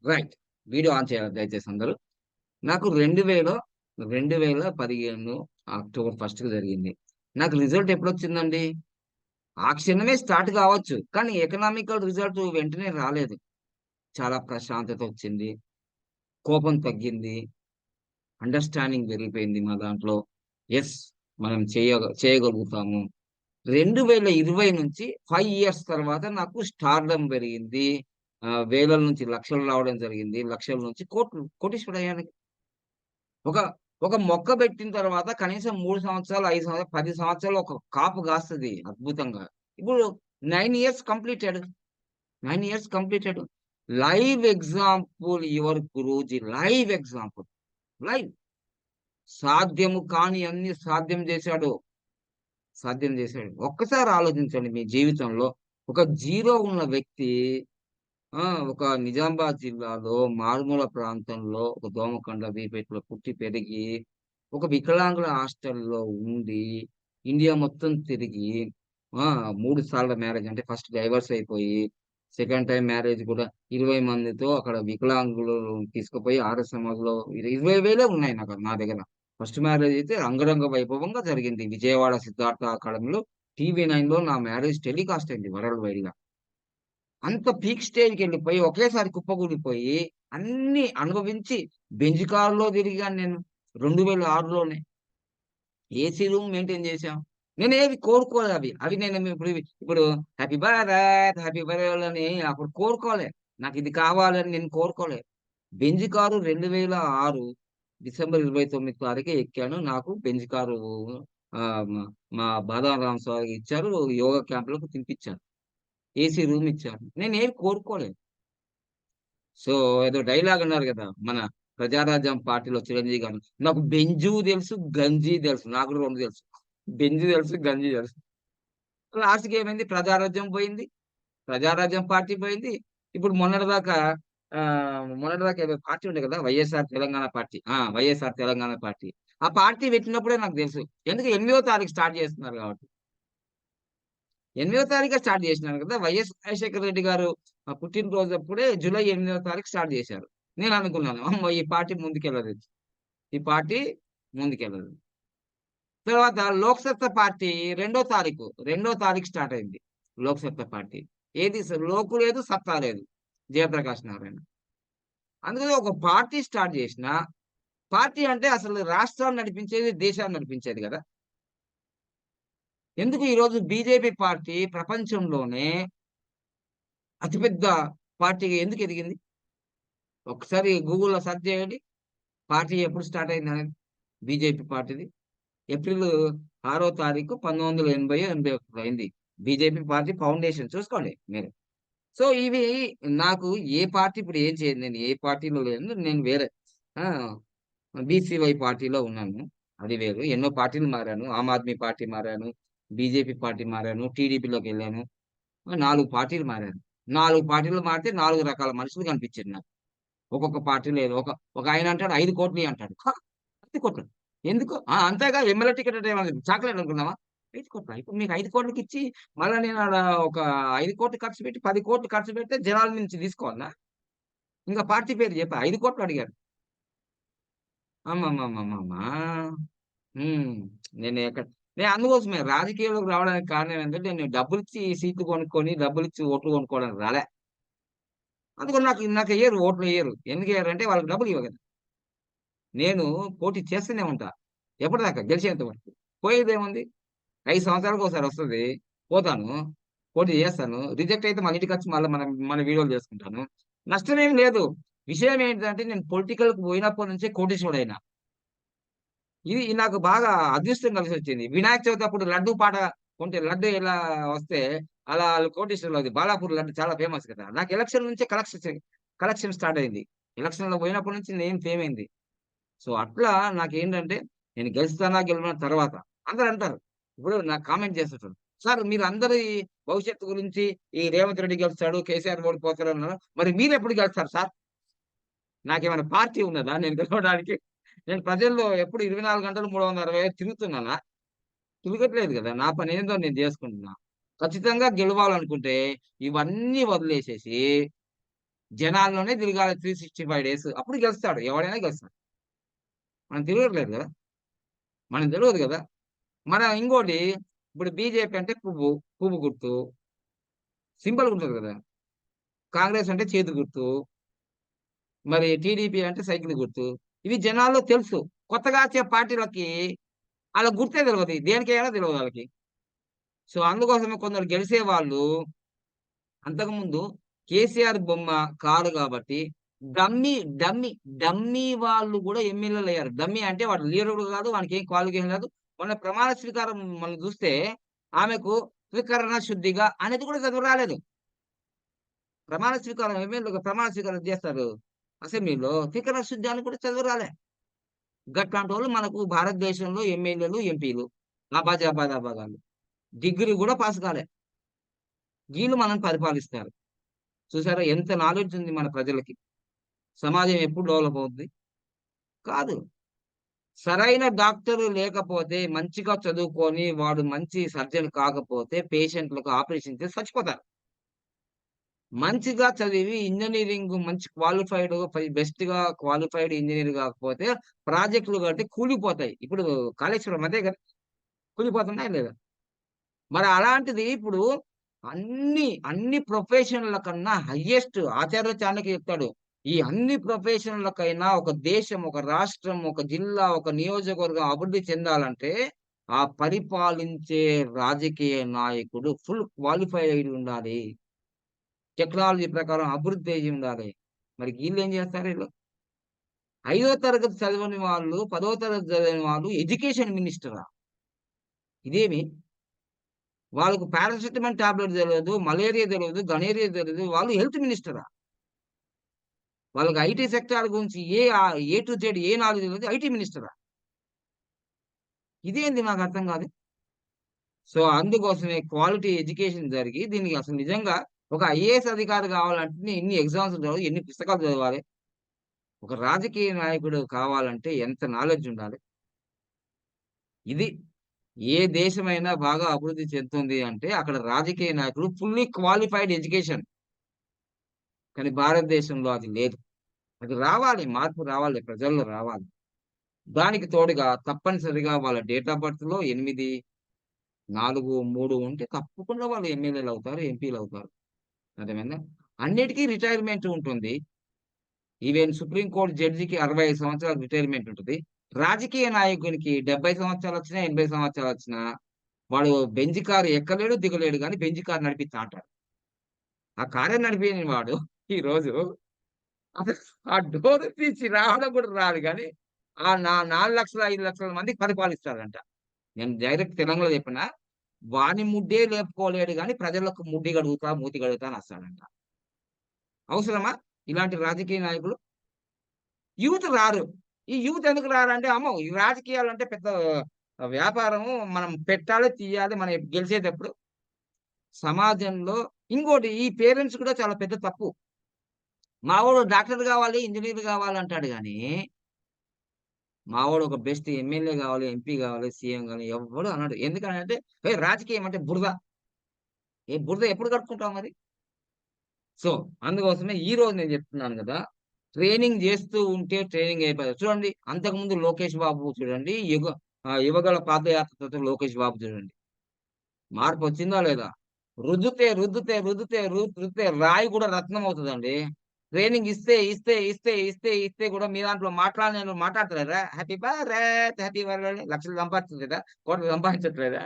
Right. Video on చేయాలి దయచేసి అందరూ. నాకు 2015 అక్టోబర్ 1కి జరిగింది. నాకు రిజల్ట్ ఎప్పుడొచ్చిందండి? ఆ క్షణమే స్టార్ట్ కావచ్చు. కానీ ఎకనామికల్ రిజల్ట్ వెంటనే రాలేదు. చాలా ప్రశాంతత వచ్చింది. కోపం తగ్గింది. అండర్‌స్టాండింగ్ పెరిగిపోయింది మా దాంట్లో. యెస్. మనం చేయగలుగుతాము. 2020 నుంచి 5 ఇయర్స్ తర్వాత నాకు స్టార్డమ్ పెరిగింది. వేలల నుంచి లక్షలు రావడం జరిగింది. లక్షల నుంచి కోట్లు. కోటీశ్వరుడయ్యాను. ఒక ఒక మొక్క పెట్టిన తర్వాత కనీసం 3 సంవత్సరాలు, 5 సంవత్సరాలు, 10 సంవత్సరాలు ఒక కాపు కాస్తది అద్భుతంగా. ఇప్పుడు 9 years completed. 9 years completed. Live example your Guruji. Live example. Live. సాధ్యము కాని అన్ని సాధ్యం చేశాడు. సాధ్యం చేశాడు. ఒక్కసారి ఆలోచించండి మీ జీవితంలో. ఒక జీరో ఉన్న వ్యక్తి ఒక నిజామాబాద్ జిల్లాలో మారుమూల ప్రాంతంలో ఒక దోమకొండ, బీపేటలో పుట్టి పెరిగి, ఒక వికలాంగుల హాస్టల్‌లో ఉండి, ఇండియా మొత్తం తిరిగి 3 సార్లు మ్యారేజ్ అంటే ఫస్ట్ డైవర్స్ అయిపోయి, సెకండ్ టైమ్ మ్యారేజ్ కూడా 20 మందితో అక్కడ వికలాంగులు తీసుకుపోయి ఆర్య సమాజ్‌లో 20,000 ఉన్నాయి నా దగ్గర. ఫస్ట్ మ్యారేజ్ అయితే అంగరంగ వైభవంగా జరిగింది. విజయవాడ సిద్ధార్థ అకాడమీలో టీవీ9లో నా మ్యారేజ్ టెలికాస్ట్ అయింది వరల్డ్ వైడ్‌గా. అంత పీక్ స్టేజ్‌కెళ్ళిపోయి ఒకేసారి కుప్పకూలిపోయి, అన్నీ అనుభవించి బెంజ్ కార్‌లో తిరిగాను నేను. 2006లోనే. ఏసీ రూమ్ మెయింటైన్ చేశాం. నేనేవి కోరుకోలే అవి. అవి నేను ఇప్పుడు హ్యాపీ భారత్ అని అప్పుడు కోరుకోలే. నాకిది కావాలని నేను కోరుకోలే. బెంజ్ కారు 2006 డిసెంబర్ 29 తారీఖే ఎక్కాను. నాకు బెంజ్ కారు ఆహ్, మా మా బాదాం రామ్ సార్ ఇచ్చారు. యోగా క్యాంప్‌లోకి తినిపిచ్చారు. ఏసీ రూమ్ ఇచ్చారు. నేనేమి కోరుకోలేదు. సో, ఏదో డైలాగ్ అన్నారు గదా! మన 'ప్రజారాజ్యం' పార్టీలో చిరంజీవి గారు. నాకు బెంజు తెలుసు, గంజి తెలుసు. నాకు కూడా 2 తెలుసు. బెంజు తెలుసు, గంజి తెలుసు. లాస్ట్‌కి ఏమైంది? ప్రజారాజ్యం పోయింది. ప్రజారాజ్యం పార్టీ పోయింది. ఇప్పుడు మొన్నటిదాకా ఏదో పార్టీ ఉండే కదా! వైఎస్ఆర్ తెలంగాణ పార్టీ. వైఎస్ఆర్ తెలంగాణ పార్టీ. ఆ పార్టీ పెట్టినప్పుడే నాకు తెలుసు. ఎందుకు 8వ తారీఖు స్టార్ట్ చేస్తున్నారు కాబట్టి. 8వ తారీఖే స్టార్ట్ జేసినారు గదా! వైఎస్ రాజశేఖర రెడ్డి గారు పుట్టినరోజప్పుడే జూలై 8వ తారీఖు స్టార్ట్ జేశారు. నేననుకున్నాను, అమ్మో! ఈ పార్టీ ముందుకెళ్ళదు. ఈ పార్టీ ముందుకెళ్ళదు. తర్వాత లోక్‌సత్తా పార్టీ రెండో తారీఖు స్టార్ట్ అయింది. లోక్‌సత్తా పార్టీ. ఏది లోకు లేదు, సత్తా లేదు. జయప్రకాష్ నారాయణ. అందుకని ఒక పార్టీ స్టార్ట్ జేసినా, పార్టీ అంటే అసలు రాష్ట్రాన్ని నడిపించేది, దేశాన్ని నడిపించేది గదా! ఎందుకు ఈరోజు బీజేపీ పార్టీ ప్రపంచంలోనే అతిపెద్ద పార్టీగా ఎందుకు ఎదిగింది? ఒక్కసారి గూగుల్‌లో సెర్చ్ చేయండి. పార్టీ ఎప్పుడు స్టార్ట్ అయిందనేది. బీజేపీ పార్టీది. ఏప్రిల్ 6 తారీఖు 1980, 81 అయింది. బీజేపీ పార్టీ ఫౌండేషన్ చూసుకోండి మీరు. సో, ఇవి నాకు ఏ పార్టీ ఇప్పుడు ఏం చేయదు. నేను ఏ పార్టీలో లేను. నేను వేరే ఆ! బీసీవై పార్టీలో ఉన్నాను. అది వేరు. ఎన్నో పార్టీలు మారాను. ఆమ్ ఆద్మీ పార్టీ మారాను. బీజేపీ పార్టీ మారాను. టీడీపీలోకెళ్ళాను. 4 పార్టీలు మారాను. 4 పార్టీలు మారితే 4 రకాల మనుషులు కనిపించారు నాకు. ఒక్కొక్క పార్టీ లేదు. ఒకాయన అంటాడు 5,00,00,000 అంటాడు. 5,00,00,000 ఎందుకు? అంతేగా ఎమ్మెల్యే టికెట్ అంటే ఏమన్నా చాక్లేట్ అనుకున్నావా? 5,00,00,000 ఇప్పుడు మీకు 5,00,00,000కి ఇచ్చి మళ్ళా నేను ఆడ ఒక 5,00,00,000 ఖర్చు పెట్టి 10,00,00,000 ఖర్చు పెడితే జనాల నుంచి తీసుకోవాలనా? ఇంక పార్టీ పేరు చెప్పు 5,00,00,000 అడిగారు. అమ్మమ్మమ్మమ్మమ్మా! హ్మ్. నేను ఎక్కడ నేను అందుకోసమే రాజకీయాల్లోకి రావడానికి కారణం ఏంటంటే నేను డబ్బులిచ్చి సీట్లు కొనుక్కొని, డబ్బులిచ్చి ఓట్లు కొనుక్కోవడానికి రాలే. అందుకని నాకెయ్యరు ఓట్లెయ్యరు. ఎందుకెయ్యరంటే వాళ్ళకి డబ్బులివ్వ కదా! నేను పోటీ చేస్తూనే ఉంటా. ఎప్పటిదాకా గెలిచేంత వరకు. పోయేదేముంది? 5 సంవత్సరాలకోసారి వస్తది. పోతాను. పోటీ చేస్తాను. రిజెక్ట్ అయితే మళ్ళ ఇంటికొచ్చి మన వీడియోలు చేసుకుంటాను. నష్టమేమి లేదు. విషయం ఏంటిదంటే నేను పొలిటికల్‌కి పోయినప్పటి నుంచే కోటీశ్వరుడైన. ఇది నాకు బాగా అదృష్టం కలిసొచ్చింది. వినాయక చవితి అప్పుడు లడ్డూ పాట కొంటే లడ్డు ఎలా వస్తే అలా ఆళ్ళు కోటీశ్వరులది. బాలాపూర్ లడ్డు చాలా ఫేమస్ కదా! నాకు ఎలక్షన్ నుంచే కలెక్షన్ స్టార్ట్ అయింది. ఎలక్షన్‌లో పోయినప్పటి నుంచి నేమ్ ఫేమ్ అయింది. సో, అట్లా నాకేంటంటే నేను గెలుస్తానా? గెలవనా? తర్వాత. అందరంటారు. ఇప్పుడు నాకు కామెంట్ చేస్తుంటారు. సార్ మీరందరి భవిష్యత్తు గురించి ఈ రేవంత్ రెడ్డి గెలుస్తాడు, కేసీఆర్ ఓడిపోతారన్నారు. మరి మీరెప్పుడు గెలుస్తారు సార్? నాకేమైనా పార్టీ ఉన్నదా నేను గెలవడానికి? నేను ప్రజల్లో ఎప్పుడు 24 గంటలు 365 తిరుగుతున్నానా? తిరగట్లేదు గదా! నా పనేందో నేను జేసుకుంటున్నా. ఖచ్చితంగా గెలవాలనుకుంటే ఇవన్నీ వదిలేసేసి జనాల్లోనే తిరగాలి 365 డేస్. అప్పుడు గెలుస్తాడు. ఎవడైనా గెలుస్తాడు. మనం తిరగట్లేదు గదా! మనకు తెలవదు గదా! ఇంకోటి ఇప్పుడు బీజేపీ అంటే పువ్వు, పువ్వు గుర్తు సింపుల్‌గుంటది గదా! కాంగ్రెస్ అంటే చేతి గుర్తు. మరి టీడీపీ అంటే సైకిల్ గుర్తు. ఇవి జనాల్లో తెలుసు. కొత్తగా వచ్చే పార్టీలకి ఆళ్ళ గుర్తే తెలవదు. దేనికేయాలో తెలవదు ఆళ్ళకి. సో, అందుకోసమే కొందరు గెలిసేవాళ్ళు అంతకుముందు కేసీఆర్ బొమ్మ కారు గాబట్టి డమ్మీ, డమ్మీ, డమ్మీ వాళ్ళు గూడా ఎమ్మెల్యేలయ్యారు. డమ్మీ అంటే వాడు లీడరు గాదు. వానికేం క్వాలిఫికేషన్ లేదు. మొన్న ప్రమాణ స్వీకారం మనం జూస్తే ఆమెకు త్రికరణ శుద్ధిగా అనేది కూడా చదువు రాలేదు. ప్రమాణ స్వీకారం ఎమ్మెల్యేలుగా ప్రమాణ స్వీకారం జేస్తారు అసెంబ్లీలో. త్రికరణ శుద్ధి అని కూడా చదువు రాలే. గట్లాంటోళ్ళు మనకు భారతదేశంలో ఎమ్మెల్యేలు, ఎంపీలు. అబజాబదాబాదాలు. డిగ్రీ గూడా పాస్ కాలే. వీళ్ళు మనల్ని పరిపాలిస్తారు. చూసారా ఎంత నాలెడ్జ్ ఉంది మన ప్రజలకి. సమాజం ఎప్పుడు డెవలప్ అవుద్ది? కాదు. సరైన డాక్టరు లేకపోతే, మంచిగా చదువుకొని వాడు మంచి సర్జన్ కాకపోతే పేషెంట్‌లకు ఆపరేషన్ చేసి చచ్చిపోతారు. మంచిగా చదివి ఇంజినీరింగ్ మంచి క్వాలిఫైడ్ బెస్ట్‌గా క్వాలిఫైడ్ ఇంజినీర్ కాకపోతే ప్రాజెక్టులు కడితే కూలిపోతాయి. ఇప్పుడు కాళేశ్వరం అదే కదా! కూలిపోతున్నాయా లేదా? మరి అలాంటిది ఇప్పుడు అన్ని ప్రొఫెషన్‌ల కన్నా హైయెస్ట్ ఆచార్య చాణక్య చెప్తాడు. ఈ అన్ని ప్రొఫెషన్‌లకైనా ఒక దేశం, ఒక రాష్ట్రం, ఒక జిల్లా, ఒక నియోజకవర్గం అభివృద్ధి చెందాలంటే ఆ పరిపాలించే రాజకీయ నాయకుడు ఫుల్ క్వాలిఫై అయ్యి ఉండాలి. టెక్నాలజీ ప్రకారం అభివృద్ధి అయ్యి ఉండాలి. మరి ఈళ్ళేం చేస్తారు ఈళ్ళు? 5వ తరగతి చదవని వాళ్ళు, 10వ తరగతి చదివిన వాళ్ళు ఎడ్యుకేషన్ మినిస్టరా? ఇదేమి? వాళ్ళకి పారాసిటమాల్ టాబ్లెట్ తెలవదు, మలేరియా తెలవదు, గనేరియా తెలవదు. వాళ్ళు హెల్త్ మినిస్టరా? వాళ్ళకి ఐటీ సెక్టార్ గురించి A to Z A knowledge లేదు. ఐటీ మినిస్టరా? ఇదేంది నాకర్థం కాదు. సో, అందుకోసమే క్వాలిటీ ఎడ్యుకేషన్ జరిగి దీనికి అసలు నిజంగా ఒక ఐఏఎస్ అధికారి కావాలంటే ఎన్ని ఎగ్జామ్స్ చదవాలి, ఎన్ని పుస్తకాలు చదవాలి. ఒక రాజకీయ నాయకుడు కావాలంటే ఎంత నాలెడ్జ్ ఉండాలి. ఇది ఏ దేశమైనా బాగా అభివృద్ధి చెందుతుంది అంటే అక్కడ రాజకీయ నాయకుడు ఫుల్లీ క్వాలిఫైడ్ ఎడ్యుకేషన్. కానీ భారతదేశంలో అది లేదు. అది రావాలి. మార్పు రావాలి. ప్రజల్లో రావాలి. దానికి తోడుగా తప్పనిసరిగా వాళ్ళ డేట్ ఆఫ్ బర్త్‌లో 8, 4, 3 ఉంటే తప్పకుండా వాళ్ళు ఎమ్మెల్యేలవుతారు, ఎంపీలవుతారు. అర్థమైందా? అన్నిటికి రిటైర్మెంట్ ఉంటుంది. ఈవెన్ సుప్రీం కోర్ట్ జడ్జికి 65 సంవత్సరాలు రిటైర్మెంట్ ఉంటది. రాజకీయ నాయకునికి 70 సంవత్సరాలొచ్చినా, 80 సంవత్సరాలొచ్చినా వాడు బెంజ్ కారు ఎక్కలేడు, దిగలేడు గానీ బెంజ్ కారు నడిపిత్తా అంటాడు. ఆ కారే నడిపియని వాడు ఈరోజు అసలు ఆ డోర్ తీసి రావడం కూడా రాదు గానీ, ఆ 4,00,000, 5,00,000 మందికి పరిపాలిస్తాడంట. నేను డైరెక్ట్ తెలంగాణలో చెప్పినా, వాని ముడ్డే లేపుకోలేడు గానీ, ప్రజలకు ముడ్డి గడుగుతా, మూతి గడుగుతా అని వస్తాడంట. అవసరమా ఇలాంటి రాజకీయ నాయకులు? యూత్ రారు. ఈ యూత్ ఎందుకు రారంటే, అమ్మో! ఈ రాజకీయాలంటే పెద్ద వ్యాపారము. మనం పెట్టాలి, తీయాలి. మనం గెలిచేటప్పుడు సమాజంలో ఇంకోటి ఈ పేరెంట్స్ కూడా చాలా పెద్ద తప్పు. మావోడు డాక్టర్ గావాలి, ఇంజినీర్ గావాలంటాడు గానీ, మావోడు ఒక బెస్ట్ ఎమ్మెల్యే గావాలి, ఎంపీ గావాలి, సీఎం గాని ఎవ్వడు అనడు. ఎందుకనంటే, ఏయ్! రాజకీయం అంటే బురద. ఏ బురద ఎప్పుడు కడుక్కుంటావు మరి? సో, అందుకోసమే ఈరోజు నేను చెప్తున్నాను గదా! ట్రైనింగ్ జేస్తూ ఉంటే ట్రైనింగ్ అయిపోతది. చూడండి అంతకుముందు 'లోకేష్ బాబు' చూడండి, 'యువగల పాదయాత్రతో' 'లోకేష్ బాబు' చూడండి. మార్పొచ్చిందా లేదా? రుద్దితే రాయి కూడా రత్నం అవుతదండి. ట్రైనింగ్ ఇస్తే కూడా మీ దాంట్లో మాట్లాడనోళ్ళు మాట్లాడతలేరా? హ్యాపీ భారత్, హ్యాపీ వరల్డ్ అని లక్షలు సంపాదించట్లేదా? కోట్లు సంపాదించట్లేదా?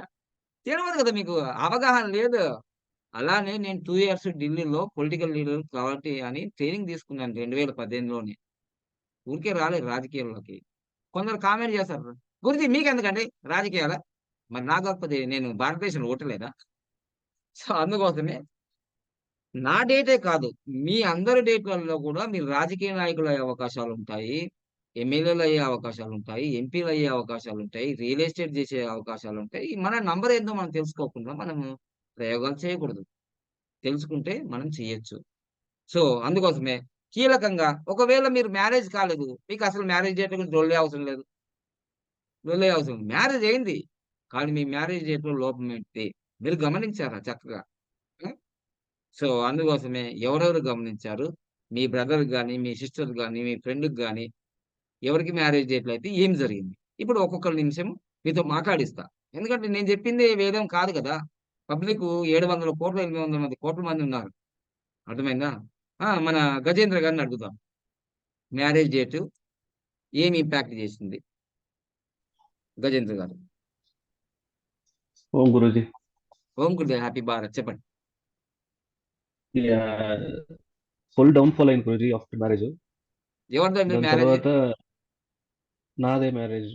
తెలవదు కదా మీకు. అవగాహన లేదు. అలానే నేను 2 ఇయర్స్ ఢిల్లీలో పొలిటికల్ లీడర్ కాబట్టి అని ట్రైనింగ్ తీసుకున్నాను 2018లోనే. ఊరికే రాలేదు రాజకీయాల్లోకి. కొందరు కామెంట్ చేస్తారు. గురూజీ మీకెందుకండి రాజకీయాలా? మరి నాకు కాకపోతే నేను భారతదేశంలో పుట్టలేదా? సో, అందుకోసమే నా డేటే కాదు. మీ అందరి డేట్‌లలో కూడా మీరు రాజకీయ నాయకులయ్యే అవకాశాలుంటాయి. ఎమ్మెల్యేలయ్యే అవకాశాలుంటాయి. ఎంపీలయ్యే అవకాశాలుంటాయి. రియల్ ఎస్టేట్ చేసే అవకాశాలుంటాయి. మన నంబర్ ఏందో మనం తెలుసుకోకుండా మనము ప్రయోగాలు చేయకూడదు. తెలుసుకుంటే మనం చేయొచ్చు. సో, అందుకోసమే కీలకంగా ఒకవేళ మీరు మ్యారేజ్ కాలేదు. మీకసలు మ్యారేజ్ డేట్ గురించి లొల్లే అవసరం లేదు. లొల్లే అవసరం మ్యారేజ్ అయింది. కానీ మీ మ్యారేజ్ డేట్‌లో లోపమేంటి? మీరు గమనించారా చక్కగా? ఆ! సో, అందుకోసమే ఎవరెవరు గమనించారు? మీ బ్రదర్‌కి గాని, మీ సిస్టర్‌కి గాని, మీ ఫ్రెండ్‌కి గాని ఎవరికి మ్యారేజ్ డేట్‌లో అయితే ఏం జరిగింది? ఇప్పుడు ఒక్కొక్క నిమిషం మీతో మాట్లాడిస్తా. ఎందుకంటే నేను చెప్పింది వేదం కాదు కదా! పబ్లికు 700,00,00,000, 800,00,00,000 మంది ఉన్నారు. అర్థమైందా? మన గజేంద్ర గారిని అడుగుదాం. మ్యారేజ్ డేట్ ఏమి ఇంపాక్ట్ చేసింది? గజేంద్ర గారు. ఓం గురూజీ. ఓం గురుదేవ్ హ్యాపీ భారత్ చెప్పండి. ఫుల్ డౌన్ ఫాల్ అయింది గురూజీ ఆఫ్టర్ మ్యారేజ్. ఎవరిదండి దాని మ్యారేజ్? తర్వాత నాదే మ్యారేజ్.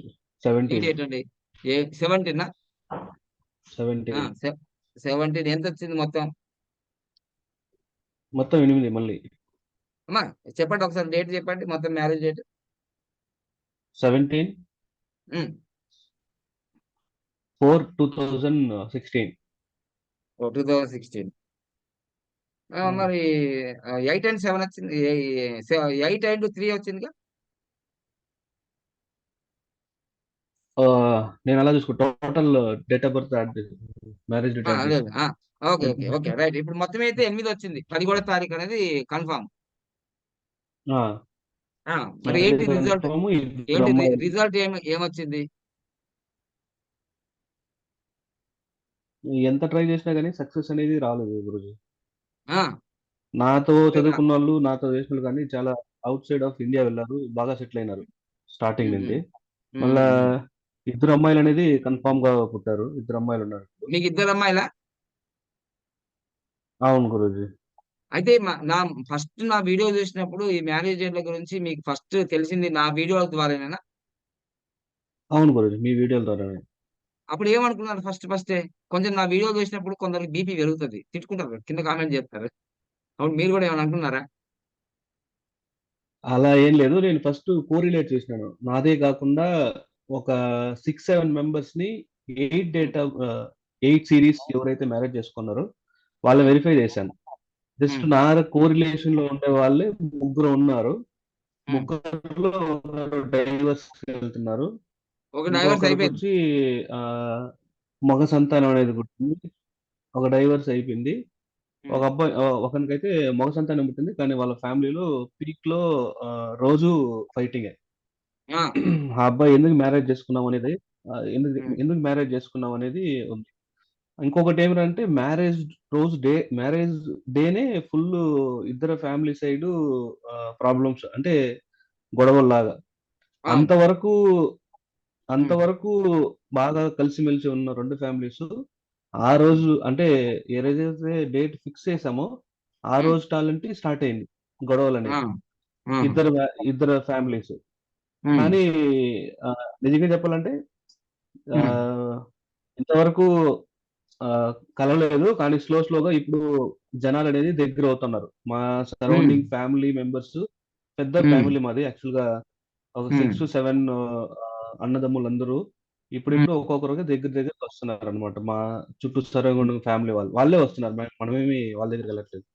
ఏ 17. డేట్ అండి? 17 ఆ! 17. 17 ఎంతొచ్చింది మొత్తం? మొత్తం 8 మళ్ళీ. అమ్మా చెప్పండి ఒకసారి డేట్ చెప్పండి మొత్తం మ్యారేజ్ డేట్. 17 హ్మ్. 4 2016. ఓహ్! 2016. మరి 8 అండ్ 7 వచ్చింది. 8 అండ్ 3 వచ్చిందిగా? నేను అలా చూసుకో total date of birth add చేసి మ్యారేజ్ డేట్ యాడ్ అదే. చేసి అదే. ఓకే. ఓకే. ఓకే. రైట్. ఇప్పుడు మొత్తం అయితే 8 వచ్చింది. 10 తారీఖు అనేది కన్ఫర్మ్. ఆ, ఆ! మరి అదే ఏంటి రిజల్ట్? కన్ఫర్మ్. ఇద్దరు ఏంటి అమ్మాయిలు. రిజల్ట్ ఏమొచ్చింది? ఎంత ట్రై చేసినా కానీ సక్సెస్ అనేది రాలేదు గురూజీ. ఆ! నాతో అంతేనా? చదువుకున్న వాళ్ళు, నాతో చేసిన వాళ్ళు కానీ చాలా అవుట్ సైడ్ ఆఫ్ ఇండియా వెళ్ళారు. బాగా సెటిల్ అయినారు స్టార్టింగ్ హ్మ్. నుంచి. హ్మ్. హ్మ్. మళ్ళా హ్మ్. హ్మ్. ఇద్దరు అమ్మాయిలనేది కన్ఫర్మ్‌గా పుట్టారు. ఇద్దరు అమ్మాయిలున్నారు ఇప్పుడు. మీకు ఇద్దరు అమ్మాయిలా? అవును గురూజీ. అయితే ఫస్ట్ నా వీడియో చూసినప్పుడు ఈ మ్యారేజ్ డేట్‌ల గురించి మీకు ఫస్ట్ తెలిసింది నా వీడియోల ద్వారానేనా? అవును గురూజీ. మీ వీడియోల ద్వారానే. అప్పుడు ఏమనుకున్నారు ఫస్టే? కొంచెం నా వీడియో చూసినప్పుడు కొందరికి బీపీ పెరుగుతది. తిట్టుకుంటారు. కింద కామెంట్ చేస్తారు. అప్పుడు మీరు కూడా ఏమైనా అనుకున్నారా? అలా ఏం లేదు. నేను ఫస్ట్ కోరిలేట్ చేసినాను. నాదే గాకుండా ఒక 6, 7 మెంబర్స్‌ని 8 హ్మ్. డేట్ ఆఫ్ 8 సీరీస్ ఎవరైతే మ్యారేజ్ చేసుకున్నారో వాళ్ళని హ్మ్. వెరిఫై చేశాను. జస్ట్ హ్మ్. నా కోరిలేషన్‌లో ఉండే వాళ్ళే ముగ్గురు ఉన్నారు. హ్మ్. ముగ్గురిలో ఒకరు డైవర్స్‌కెళ్తున్నారు. ఒక డైవర్స్ అయిపోయింది. ఇంకొకరికొచ్చి ఆహ్, మగ సంతానం అనేది పుట్టింది. ఒక డైవర్స్ అయిపోయింది. హ్మ్. ఒకనికైతే మగ సంతానం పుట్టింది. కానీ వాళ్ళ ఫ్యామిలీలో పీక్‌లో రోజు ఫైటింగే. ఆ! ఆ అబ్బాయి ఎందుకు మ్యారేజ్ చేసుకున్నాం అనేది ఎందుకు హ్మ్. ఎందుకు మ్యారేజ్ చేసుకున్నాం అనేది ఉంది. ఇంకొకటేమిటంటే మ్యారేజ్ డేనే ఫుల్లు ఇద్దరు ఫ్యామిలీ సైడు ప్రాబ్లమ్స్ అంటే గొడవల్లాగా. అవును. అంతవరకు హ్మ్. అంతవరకు బాగా కలిసిమెలిసి ఉన్న 2 ఫ్యామిలీసు ఆ రోజు అంటే ఏదైతే డేట్ ఫిక్స్ చేసామో, ఆ హ్మ్. రోజు టాలెంటి స్టార్ట్ అయింది ఆ! గొడవలనేవి. ఆహా! ఇద్దరు ఫ్యామిలీస్. హ్మ్. కానీ నిజంగా చెప్పాలంటే హ్మ్. ఆహ్, ఇంతవరకు కలవలేదు. కానీ స్లోగా ఇప్పుడు జనాలనేది దగ్గరవుతున్నారు. మా హ్మ్. సరౌండింగ్ ఫ్యామిలీ మెంబర్స్ పెద్ద హ్మ్. ఫ్యామిలీ మాది. యాక్చువల్‌గా ఒక హ్మ్. 6-7 అన్నదమ్ములందరూ హ్మ్. ఇప్పుడిప్పుడు ఒక్కొక్కరుగా దగ్గరగా వస్తున్నారనమాట. మా చుట్టూ సరౌండింగ్ ఫ్యామిలీ వాళ్ళు. వాళ్ళే వస్తున్నారు. మనమేమి వాళ్ళ దగ్గరికెళ్ళట్లేదు.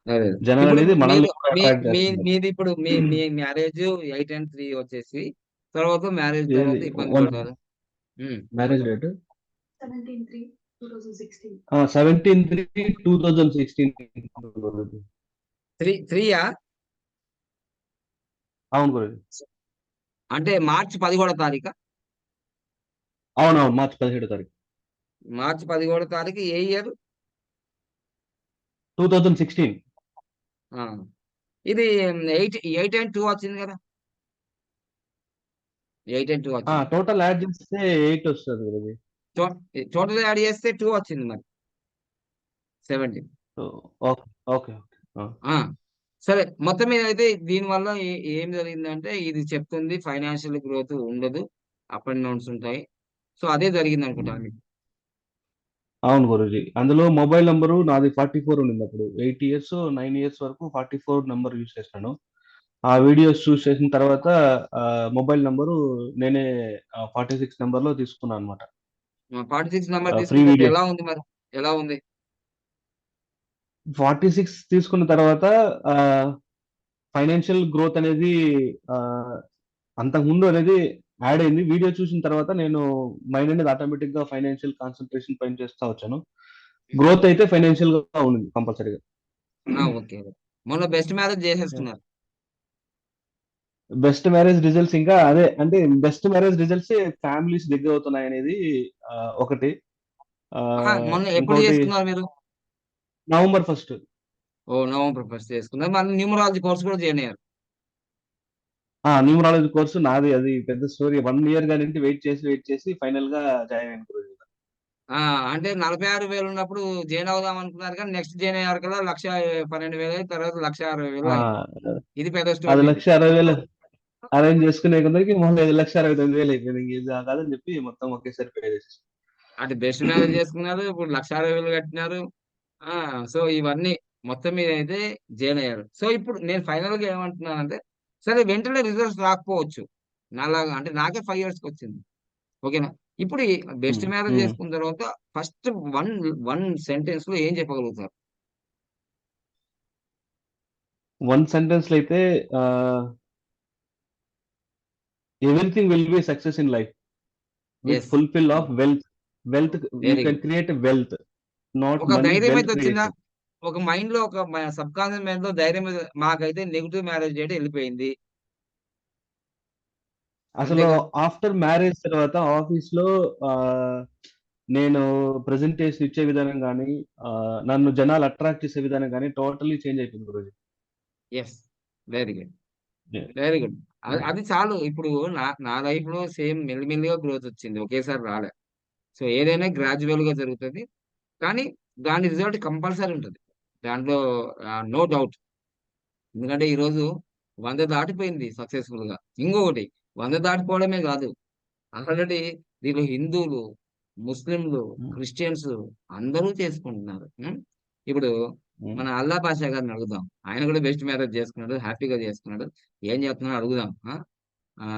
అదే. ఇప్పుడు జనాలనేది మనల్ని మీరు కూడా మీ అట్రాక్ట్ మీ చేస్తున్నారు. మీదిప్పుడు మీ మీ మ్యారేజ్ 8 అండ్ 3 వచ్చేసి తర్వాత మ్యారేజ్ ఏది తర్వాత ఇబ్బంది వన్ పడ్డారు. హ్మ్. Marriage date 17/3/2016. 3 అవును గురూజీ. అంటే మార్చి 11 తారీఖా? అవునవును. మార్చి 17 తారీఖు. మార్చి 11 తారీఖు ఏ ఇయర్? 2016. ఆ! ఇది 8 అండ్ 2 వచ్చింది కదా! 8 అండ్ 2 వచ్చింది. టోటల్ యాడ్ చేస్తే 8 వస్తది గురూజీ. టో టోటల్ యాడ్ చేస్తే 2 వచ్చింది మరి. 17. So, okay. ఓకే. ఓకే. ఆ! సరే. మొత్తం మీద అయితే దీనివల్ల ఏం జరిగిందంటే ఇది చెప్తుంది ఫైనాన్షియల్ గ్రోత్ ఉండదు. అప్ అండ్ డౌన్స్ ఉంటాయి. సో, అదే జరిగిందనుకుంటాను మీకు. అవును గురూజీ. అందులో మొబైల్ నంబరు నాది 44 ఉండిందప్పుడు. 8 ఇయర్స్, 9 ఇయర్స్ వరకు 44 నంబర్ యూజ్ చేశాను. ఆ వీడియోస్ చూసి చేసిన తర్వాత మొబైల్ నంబరు నేనే 46 నంబర్‌లో తీసుకున్నా అనమాట. 46 నంబర్ ఫ్రీ తీసుకున్న తర్వాత వీడియోస్. ఎలా ఉంది మరి? ఎలా ఉంది? 46 తీసుకున్న తర్వాత ఆహ్, ఫైనాన్షియల్ గ్రోత్ అనేది ఆహ్, అంతకుముందు అనేది యాడ్ అయింది. వీడియో చూసిన తర్వాత నేను మైండ్ అనేది ఆటోమేటిక్‌గా ఫైనాన్షియల్ కాన్సంట్రేషన్ పైన చేస్తా వచ్చాను. హ్మ్. గ్రోత్ అయితే ఫైనాన్షియల్‌గా ఉండింది కంపల్సరీగా. ఓకే. మొన్న బెస్ట్ మ్యారేజ్ చేసేసుకున్నారు. బెస్ట్ మ్యారేజ్ రిజల్ట్స్ ఇంకా అదే అంటే బెస్ట్ మ్యారేజ్ రిజల్ట్స్ ఫ్యామిలీస్ దగ్గర అవుతున్నాయి అనేది ఒకటి. మొన్న ఎప్పుడు ఇంకోటి చేసుకున్నారు మీరు? నవంబర్ 1. ఓ నవంబర్ ఫస్ట్ చేసుకున్నారు. మళ్ళీ న్యూమరాలజీ కోర్స్ కూడా జాయిన్ అయ్యారు. న్యూమరాలజీ కోర్సు నాది అది పెద్ద స్టోరీ. 1 ఇయర్ గాని వెయిట్ చేసి ఫైనల్ గా జాయిన్ అయిన గురుజీ. అంటే 46,000 ఉన్నప్పుడు జాయిన్ అవుదాం అనుకున్నారు కానీ నెక్స్ట్ జాయిన్ అయ్యారు కదా 1,12,000 తర్వాత 1,60,000 ఆ, అయింది. ఇది పెద్ద అది స్టోరీ ఇది. 1,60,000 అరేంజ్ చేసుకునే కొందరికి మళ్ళీ 1,69,000 అయిపోయింది. ఇంక ఇది కాదని చెప్పి మొత్తం ఒకేసారి పే చేసేసి. అంటే బెస్ట్ మ్యారేజ్ చేసుకున్నారు. ఇప్పుడు 1,60,000 కట్టినారు. సో ఇవన్నీ మొత్తం మీద అయితే జాయిన్ అయ్యారు. సో ఇప్పుడు నేను ఫైనల్ గా ఏమంటున్నానంటే సరే వెంటనే రిజల్ట్స్ రాకపోవచ్చు. నాలాగా అంటే నాకే 5 ఇయర్స్ కి వచ్చింది. ఓకేనా? ఇప్పుడు ఈ బెస్ట్ ఉమ్, మ్యారేజ్ ఉమ్. చేసుకున్న తర్వాత ఫస్ట్ వన్ వన్ సెంటెన్స్ లో ఏం చెప్పగలుగుతారు? వన్ సెంటెన్స్ లో అయితే everything will be success in life with yes. Fulfil of wealth. Wealth you very can good. Create wealth, not ఒక మనీ, ధైర్యం వెల్త్ అయితే వచ్చిందా? క్రియేషన్. ఒక మైండ్ లో ఒక సబ్ కాన్షియస్ మైండ్ లో ధైర్యం మాకైతే నెగిటివ్ మ్యారేజ్ చేయడం వెళ్ళిపోయింది. అసలు అంతేగా? ఆఫ్టర్ మ్యారేజ్ తర్వాత ఆఫీస్ లో ఆ, నేను ప్రెజెంటేషన్ ఇచ్చే విధానం కానీ నన్ను జనాలు అట్రాక్ట్ చేసే విధానం కానీ టోటల్లీ చేంజ్ అయిపోయింది guruji. Yes. Very good. Very good. అది చాలు. ఇప్పుడు నా నా లైఫ్ లో సేమ్ మెల్లిమెల్లిగా గ్రోత్ వచ్చింది. ఒకేసారి రాలే. సో ఏదైనా గ్రాడ్యువల్ గా జరుగుతుంది. కానీ దాని రిజల్ట్ కంపల్సరీ ఉంటుంది. దాంట్లో నో డౌట్. ఎందుకంటే ఈరోజు 100 దాటిపోయింది సక్సెస్ఫుల్ గా. ఇంకొకటి 100 దాటిపోవడమే కాదు. ఆల్రెడీ దీనిలో హిందువులు, ముస్లింలు, క్రిస్టియన్స్ అందరూ చేసుకుంటున్నారు. ఇప్పుడు మన అల్లా పాషా గారిని అడుగుదాం. ఆయన కూడా బెస్ట్ మ్యారేజ్ చేసుకున్నాడు. హ్యాపీగా చేసుకున్నాడు. ఏం చేస్తున్నాడు అడుగుదాం. ఆ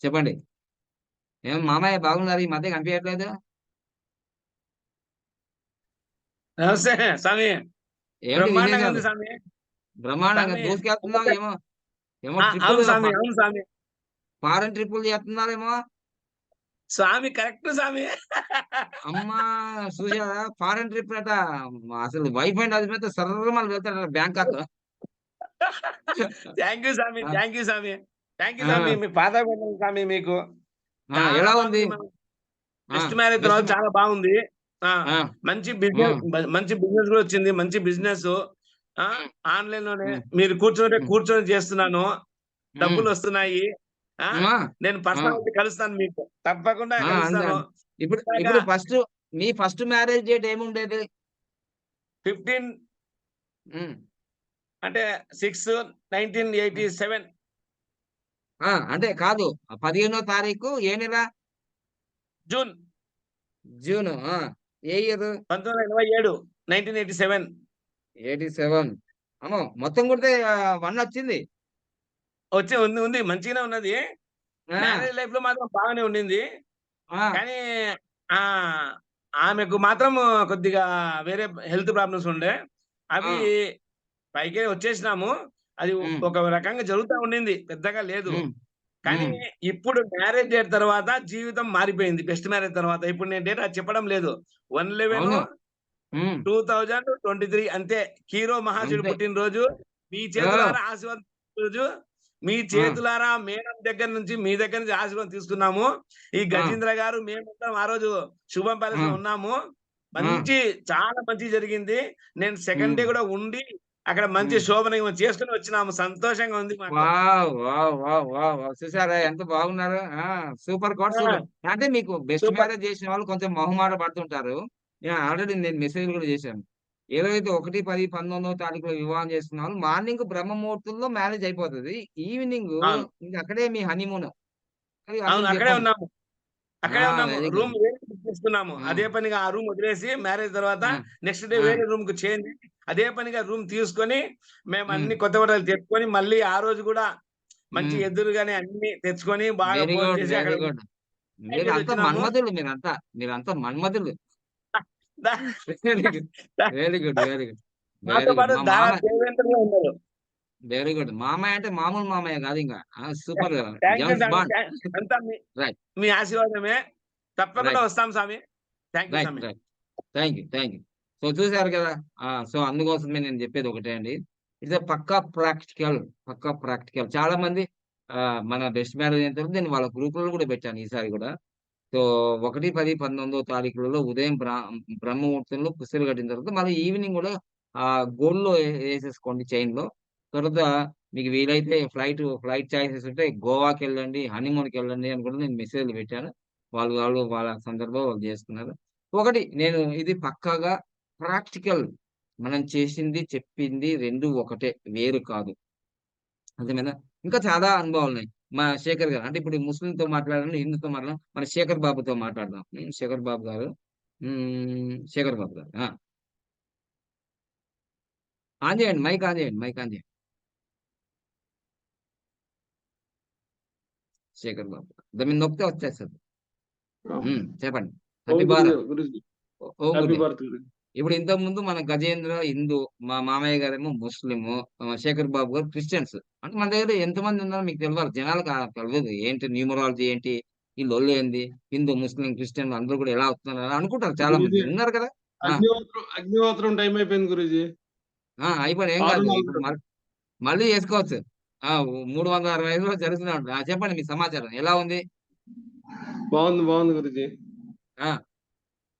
చెప్పండి. ఏం మామయ్య బాగున్నారు? ఈ మధ్య కనిపించట్లేదు. నమస్తే స్వామి. ఏమిటి బ్రహ్మాండంగా విశేషాలు? ఉంది స్వామి. బ్రహ్మాండంగా స్వామి దూసుకెళ్తున్నావు ఏమో. ఏమో అవును ట్రిప్పులు స్వామి, అవును స్వామి. ఫారెన్ ట్రిప్పులు చేస్తున్నారేమో. స్వామి కరెక్ట్ స్వామి. అమ్మా చూసారా ఫారెన్ ట్రిప్ అట. అసలు వైఫ్ అండ్ హస్బెండ్ సర్రమని వెళ్తాడు బ్యాంకాక్. థ్యాంక్ యూ స్వామి, ఆ, thank you swami, thank you swami. ఆ, మీ పాదాభివందనం స్వామి మీకు. చాలా ఎలా ఉంది? బాగుంది. Best marriage best. తర్వాత చాలా బాగుంది. ఆ మంచి బిజినెస్, ఉమ్, మంచి బిజినెస్ కూడా వచ్చింది. మంచి బిజినెస్. ఆన్లైన్ లోనే ఉమ్, మీరు ఉమ్, కూర్చొని చేస్తున్నాను. ఉమ్, డబ్బులు వస్తున్నాయి. ఆ ఉమ్, నేను ఆ, పర్సనల్ కలుస్తాను మీకు, తప్పకుండా అంతే. కలుస్తాను. ఇప్పుడు ఇందాక ఇప్పుడు మీ ఫస్ట్ మ్యారేజ్ డేట్ ఏముండేది? 15 ఉమ్, అంటే 6/1987. అంటే కాదు. 15వ తారీఖు ఏ నెల? June June. ఏ ఇయర్? 1987, 1987. 87. అమ్మో మొత్తం కొడితే 1 వచ్చింది. ఉంది ఉంది మంచిగానే ఉన్నది. ఆ, మ్యారేజ్ లైఫ్ లో మాత్రం బాగానే ఉండింది. ఆ, కానీ ఆ ఆమెకు మాత్రం కొద్దిగా వేరే హెల్త్ ప్రాబ్లమ్స్ ఉండే. ఆ, అవి పైకే వచ్చేసినాము. అది ఉమ్, ఒక రకంగా జరుగుతా ఉండింది, పెద్దగా లేదు. ఉమ్, కానీ ఉమ్, ఇప్పుడు మ్యారేజ్ డేట్ తర్వాత జీవితం మారిపోయింది. బెస్ట్ మ్యారేజ్ తర్వాత ఇప్పుడు నేను డేట్ అది చెప్పడం లేదు. అవును. ఉమ్, 11/2023 అంతే. హీరో మహాశివుడు అంతే. పుట్టినరోజు. మీ ఆ, చేతులారా ఆశీర్వాదం రోజు. మీ ఆ, చేతులారా మేడం దగ్గర నుంచి, మీ దగ్గర నుంచి ఆశీర్వాదం తీసుకున్నాము. ఈ ఆ, గజేంద్ర గారు మేమందరం ఆ రోజు శుభం ప్యాలెస్ ఆ, లో ఉన్నాము. ఆ, చాలా మంచి జరిగింది. నేను సెకండ్ ఉమ్, డే కూడా ఉండి అక్కడ మంచి ఉమ్. శోభనం చేసుకుని వచ్చినాము. సంతోషంగా ఉంది మాకు. Wow! Wow! Wow! Wow! Wow! చూసారా ఎంత బాగున్నారు. సూపర్ కోట్ ఆ! సూపర్. అంటే మీకు బెస్ట్ సూపర్. మ్యారేజ్ చేసిన వాళ్ళు కొంచెం మొహమాట పడుతుంటారు. ఆల్రెడీ నేను మెసేజ్‌లు కూడా చేశాను. ఏదైతే 1, 10, 19వ తారీఖులో వివాహం చేసుకున్న వాళ్ళు మార్నింగ్ బ్రహ్మ ముహూర్తంలో మ్యారేజ్ అయిపోతది. ఈవినింగు అవును. ఇంక అక్కడే మీ హనీమూన్. అది అవును. అందరికి అక్కడే చెప్పండి. ఉన్నాము. అక్కడే ఉన్నాము. Very good. రూమ్ వేరే బుక్ చేసుకున్నాము. ఆ! అదే పనిగా ఆ రూమ్ వదిలేసి మ్యారేజ్ తర్వాత ఆ! నెక్స్ట్ డే ఆ! వేరే రూమ్‌కి చేంజ్ అయ్యి, అదే పనిగా రూమ్ తీసుకొని మేము హ్మ్. అన్ని కొత్త బట్టలు తెచ్చుకొని మళ్ళీ ఆ రోజు కూడా మంచి హ్మ్. ఎదురుగానే అన్నీ తెచ్చుకొని బాగా వెరీ గుడ్. భోంచేసి అక్కడ వెరీ గుడ్. చేసి మీరంతా వచ్చినాము. మన్మధులు మీరంతా. మీరంతా మన్మధులు. దా వెరీ గుడ్. దా వెరీ గుడ్. Very good. నాతో వెరీ గుడ్. పాటు మా దారా మామ దేవేంద్రగా ఉన్నారు. Very good. మామయ్య అంటే మామూలు మామయ్య గాదింక. Super thank you James swami. Bond. అంతా రైట్. మీ ఆశీర్వాదమే. తప్పకుండా రైట్. వస్తాం స్వామి. Thank you right. స్వామి. Right. Thank you. Thank you. So చూసారు కదా! సో అందుకోసమే నేను చెప్పేది ఒకటే అండి. It's pakka practical. Pakka practical. చాలా మంది మన బెస్ట్ మ్యారేజ్ అయిన తర్వాత నేను వాళ్ళ గ్రూప్‌లలో కూడా పెట్టాను ఈసారి గూడా. సో 1, 10, 19 తారీఖులలో ఉదయం బ్రహ్మముహూర్తంలో పుస్తెలు కట్టిన తర్వాత మళ్ళీ ఈవినింగ్ గూడా గోల్డ్‌లో ఏసేసుకోండి చైన్‌లో. తర్వాత మీకు వీలైతే ఫ్లైట్ చాయిసెస్ ఉంటే గోవాకెళ్ళండి, హనీమూన్‌కెళ్ళండి అని కూడా నేను మెసేజ్‌లు పెట్టాను. వాళ్ళు వాళ్ళ సందర్భం వాళ్ళు చేసుకున్నారు. ఒకటి నేను ఇది పక్కాగా ప్రాక్టికల్. మనం చేసింది, చెప్పింది 2 ఒకటే. వేరు కాదు. అర్థమైందా? ఇంకా చాలా అనుభవాలున్నాయి. మా శేఖర్ గారు అంటే ఇప్పుడు ముస్లింతో మాట్లాడాను, హిందూతో మాట్లాడాను. మన శేఖర్ బాబుతో మాట్లాడదాం. శేఖర్ బాబు గారు. శేఖర్ బాబు గారు. ఆన్ చేయండి. మైక్ ఆన్ చేయండి. మైక్ ఆన్ చేయండి. శేఖర్ బాబు. దాని మీద నొక్కితే వచ్చేస్తది. చెప్పండి. హ్యాపీ భారత్. గురూజీ ఓం happy good day. Bharat Guruji. ఇప్పుడు ఇంతకుముందు మన గజేంద్ర హిందూ, మా మామయ్య గారేమో ముస్లిము, శేఖర్ బాబు గారు క్రిస్టియన్స్. అంటే మన దగ్గర ఎంతమంది ఉన్నారో మీకు తెలవాలి. జనాలకు తెలవదు. ఏంటి న్యూమరాలజీ ఏంటి? ఈ లొల్లేంది? హిందూ, ముస్లిం, క్రిస్టియన్ అందరూ కూడా ఎలా అవుతున్నారు అని అనుకుంటారు చాలా మంది. గురూజీ ఉన్నారు కదా! ఆ! అగ్నిహోత్రం టైం అయిపోయింది గురూజీ. అయిపోయింది. ఏం కాదు. ఇప్పుడు 6:40. మళ్ళీ చేసుకోవచ్చు. 365 రోజులు జరుగుతూనే ఉంటది. చెప్పండి మీ సమాచారం ఎలా ఉంది? బాగుంది గురూజీ. ఆ!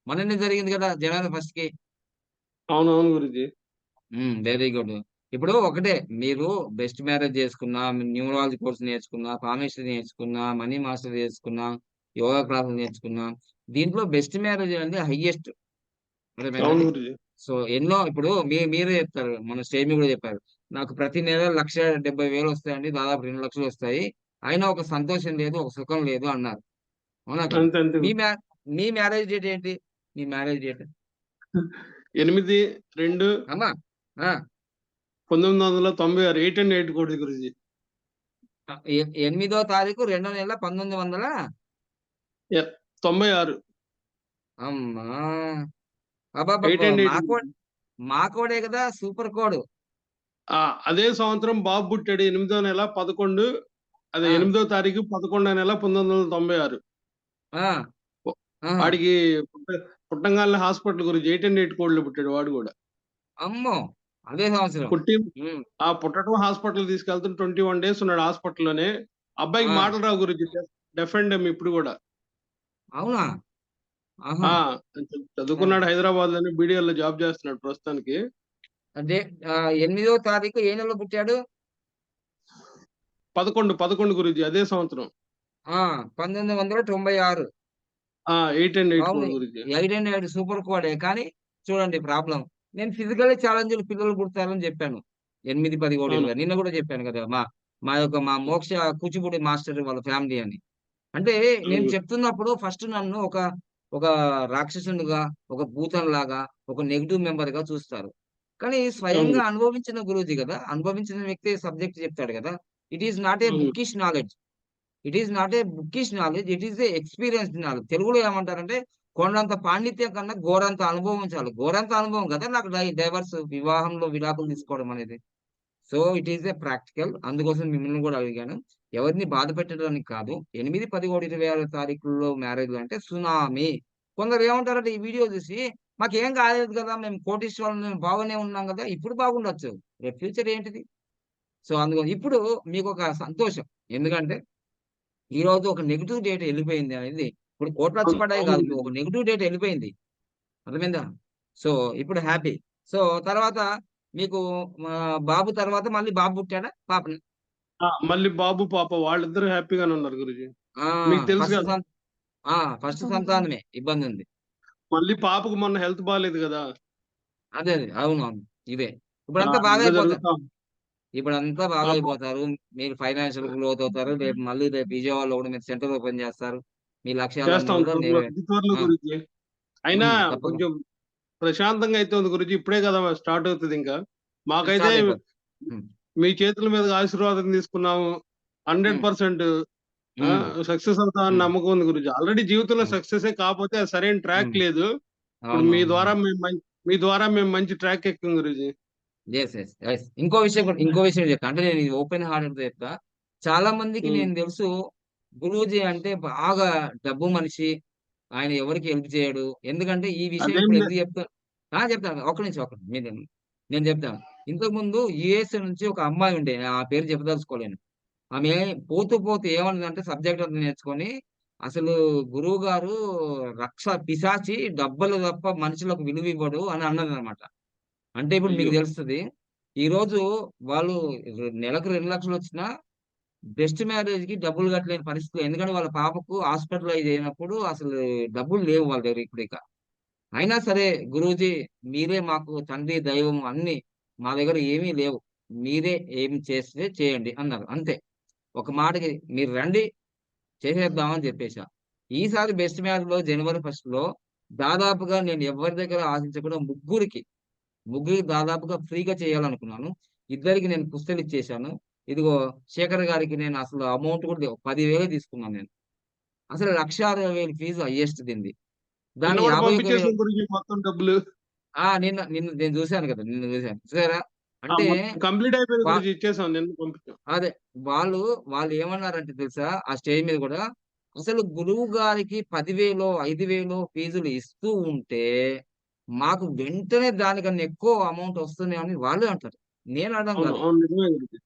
మొన్ననే జరిగింది కదా! జనవరి ఫస్ట్‌కి. అవునవును గురూజీ. Very good. ఇప్పుడు ఒకటే మీరు బెస్ట్ మ్యారేజ్ చేసుకున్నా, న్యూమరాలజీ కోర్స్ నేర్చుకున్నా, పామిస్ట్రీ నేర్చుకున్నా, మనీ మాస్టర్ చేసుకున్నా, యోగా క్లాసులు నేర్చుకున్నా, దీంట్లో బెస్ట్ మ్యారేజ్ అనేది హైయెస్ట్. అర్థమైందా అవును అది? గురూజీ. సో ఎన్నో ఇప్పుడు మీరే చెప్తారు. మొన్న స్టేజ్ మీద కూడా చెప్పారు. నాకు ప్రతి నెల 1,70,000 వస్తాయండి. దాదాపు 2,00,000 వస్తాయి. అయినా ఒక సంతోషం లేదు, ఒక సుఖం లేదు అన్నారు. అవునా కదా! అంతే అంతే మీ గురూజీ. మ్యా మీ మ్యారేజ్ డేట్ ఏంటి? మీ మ్యారేజ్ డేట్? 8/2/1996 అమ్మా! ఆ! 8 and 8 కోడి గురూజీ. 8వ తారీఖు రెండో నెల 1900 96. అమ్మా! 8 అబ్బబ్బబ్బా! and 8 మా గురూజీ. కోడే కదా! Super code. అదే సంవత్సరం బాబు పుట్టాడు. 8వ నెల 11 అదే ఆ! 8వ తారీఖు 11వ నెల 1996. ఆ! ఆహా! వాడికి పుట్టంగాల్నే హాస్పిటల్ గురించి 8 and 8 కోడ్‌లో పుట్టాడు వాడు గూడా. అమ్మో! అదే సంవత్సరం. పుట్టి హ్మ్. పుట్టడం హాస్పిటల్ తీసుకెళ్తుంటే 21 డేస్ ఉన్నాడు హాస్పిటల్‌లోనే. అబ్బాయికి ఆ! మాటలు రావు గురూజీ. డెఫ్ అండ్ డెమ్ ఇప్పుడు గూడా. అవునా? ఆహా! ఆ! ఆ! చదువుకున్నాడు హైదరాబాద్‌లోనే బీడీఎల్‌లో జాబ్ చేస్తున్నాడు ప్రస్తుతానికి. అంటే 8వ తారీఖు ఏ నెలలో పుట్టాడు? 11 గురూజీ అదే సంవత్సరం. 1996. 8 and 8 అవును. కోడ్ గురూజీ. 8 అండ్ 8 సూపర్ కోడే. కానీ చూడండి ప్రాబ్లమ్. నేను ఫిజికల్లీ ఛాలెంజ్డ్ పిల్లలు పుడతారని చెప్పాను. 8, 10 కోడి అవును. నిన్న కూడా చెప్పాను కదా! మా మోక్ష కూచిపూడి మాస్టర్ వాళ్ళ ఫ్యామిలీ అని. అంటే అవును నేను గురూజీ. చెప్తున్నప్పుడు ఫస్ట్ నన్ను ఒక రాక్షసునిగా, ఒక భూతంలాగా, ఒక నెగెటివ్ మెంబర్‌గా చూస్తారు. కానీ అవును స్వయంగా గురూజీ. అనుభవించిన గురూజీ గదా! అనుభవించిన వ్యక్తే సబ్జెక్ట్ చెప్తాడు గదా! ఇట్ ఈస్ నాట్ ఏ అవును. Bookish knowledge. It is not a bookish knowledge. It is a experienced knowledge. తెలుగులో ఏమంటారంటే కొండంత పాండిత్యం కన్నా గోరంత అనుభవం చాలు. గోరంత అనుభవం గదా! నాకు డైవర్స్ వివాహంలో విడాకులు తీసుకోవడం అనేది. So, it is a practical. అందుకోసం మిమ్మల్ని గూడా అడిగాను. ఎవరిని బాధ పెట్టడానికి కాదు. 8, 10, 26 తారీఖుల్లో మ్యారేజ్‌లు అంటే సునామీ. కొందరు ఏమంటారంటే ఈ వీడియో జూసి, మాకేం కాలేదు గదా! మేము కోటీశ్వరులం మేము బాగానే ఉన్నాం గదా! ఇప్పుడు బాగుండొచ్చు. రేపు ఫ్యూచర్ ఏంటిది? సో, ఇప్పుడు మీకొక సంతోషం. ఎందుకంటే, ఈరోజు ఒక నెగెటివ్ డేట్ ఎళ్ళిపోయింది అనేది ఇప్పుడు కోట్లొచ్చి అవును. పడ్డాయి అవును గాదు. ఒక గురూజీ. Negative date ఎళ్ళిపోయింది. అర్థమైందా? సో, ఇప్పుడు హ్యాపీ. సో, తర్వాత మీకు బాబు తర్వాత మళ్ళీ బాబు పుట్టాడా? పాపనా? మళ్ళీ బాబు, పాప వాళ్ళిద్దరూ హ్యాపీగానే ఉన్నారు గురూజీ. ఆ! మీకు తెలుసు ఫస్ట్ గదా! సం ఫస్ట్ సంతానమే ఇబ్బందుంది. మళ్ళీ పాపకు మొన్న హెల్త్ బాలేదు గదా! అదే. అవునవును. ఇవే. ఇప్పుడంతా ఇవే బాగయిపోతారు. జరుగుతా ఇప్పుడంతా ఆ! బా బాగయిపోతారు. మీరు ఫైనాన్షియల్ గ్రోత్ అవుతారు. రేపు విజయవాడలో గూడా మీరు సెంటర్ ఓపెన్ జేస్తారు. మీ లక్ష్యాలన్నీ చేస్తాం గూడా త్వరలో అతి త్వరలో ఆ! గురూజీ. అయినా తప్పకుండా. కొంచెం ప్రశాంతంగా అయితే ఉంది గురూజీ. ఇప్పుడే గదా స్టార్ట్ అవుతదింకా. మాకైతే స్టార్ట్ అయిపోద్ది. హ్మ్. మీ చేతుల మీదుగా ఆశీర్వాదం తీసుకున్నాము. హ్మ్. 100% హ్మ్. సక్సెస్ అవుతామని హ్మ్. నమ్మకం ఉంది గురూజీ. ఆల్రెడీ జీవితంలో హ్మ్. సక్సెసే కాపోతే అది సరైన ట్రాక్ హ్మ్. లేదు. ఇప్పుడు అవునవునవును. మీ ద్వారా మేము మంచి ట్రాక్ ఎక్కాం గురూజీ. యెస్. ఇంకో విషయం చెప్తా. అంటే నేను ఇది ఓపెన్ హార్టెడ్‌తో చెప్తా. చాలా మందికి హ్మ్. నేను తెలుసు గురూజీ అంటే బాగా డబ్బు మనిషి. ఆయన ఎవరికీ హెల్ప్ చేయడు. ఎందుకంటే ఈ విషయం అదేం ఇప్పుడు లే ఎందుకు చెప్తా చెప్తాను. ఒక్క నిమిషం. నేను చెప్తాను. ఇంతకుముందు యూఎస్ఏ నుంచి ఒక అమ్మాయి ఉండే. ఆ పేరు చెప్పదలుచుకోలేను. ఆమె పోతూ పోతూ ఏమన్నదంటే సబ్జెక్ట్ అంతా నేర్చుకొని, అసలు గురువుగారు పిశాచి, డబ్బులు తప్ప మనుషులకు విలువివ్వడు అని అన్నదనమాట. అంటే ఇప్పుడు అయ్యో! మీకు తెలుస్తది. ఈరోజు వాళ్ళు నెలకు 2,00,000 వచ్చినా బెస్ట్ మ్యారేజ్‌కి డబ్బులు కట్టలేని పరిస్థితి. ఎందుకంటే వాళ్ళ పాపకు హాస్పిటలైజ్ అయినప్పుడు అసలు డబ్బులు లేవు వాళ్ళ దగ్గర ఇప్పుడిక. అయినా సరే గురూజీ మీరే మాకు తండ్రి, దైవం అన్నీ. మా దగ్గర ఏమీ లేవు. మీరే ఏం చేస్తే చేయండి అన్నారు. అంతే. ఒక మాటకి మీరు రండి చేసేద్దాం అని చెప్పేసా. ఈసారి బెస్ట్ మ్యాచ్‌లో జనవరి ఫస్ట్‌లో దాదాపుగా నేను ఎవ్వరి దగ్గర ఆశించకుండా ముగ్గురికి దాదాపుగా ఫ్రీగా చేయాలనుకున్నాను. ఇద్దరికి నేను పుస్తెలిచ్చేశాను. ఇదిగో శేఖర్ గారికి నేను అసలు అమౌంట్ కూడా 10,000 తీసుకున్నాను నేను. అసలు 1,60,000 ఫీజు హైయెస్ట్ దీనిది. నిన్న దాన్ని కూడా 51,000 పంపించేసాం గురూజీ మొత్తం డబ్బులు. నిన్న నేను చూసాను కదా! నిన్న చూసాను. చూసారా? అంటే మొత్తం కంప్లీట్ అయిపోయింది వా గురూజీ. ఇచ్చేసాం. నిన్న పంపించాం. అదే. వాళ్ళు, వాళ్ళేమన్నారంటే తెలుసా? ఆ స్టేజ్ మీద గూడా, అసలు గురువు గారికి 10,000 5,000 ఫీజులు ఇస్తూ ఉంటే, మాకు వెంటనే దానికన్నా ఎక్కువ అమౌంట్ వస్తుంది అని వాళ్ళే అంటారు. నేను అనడం అవును. కాదు. అవును. నిజమే గురూజీ.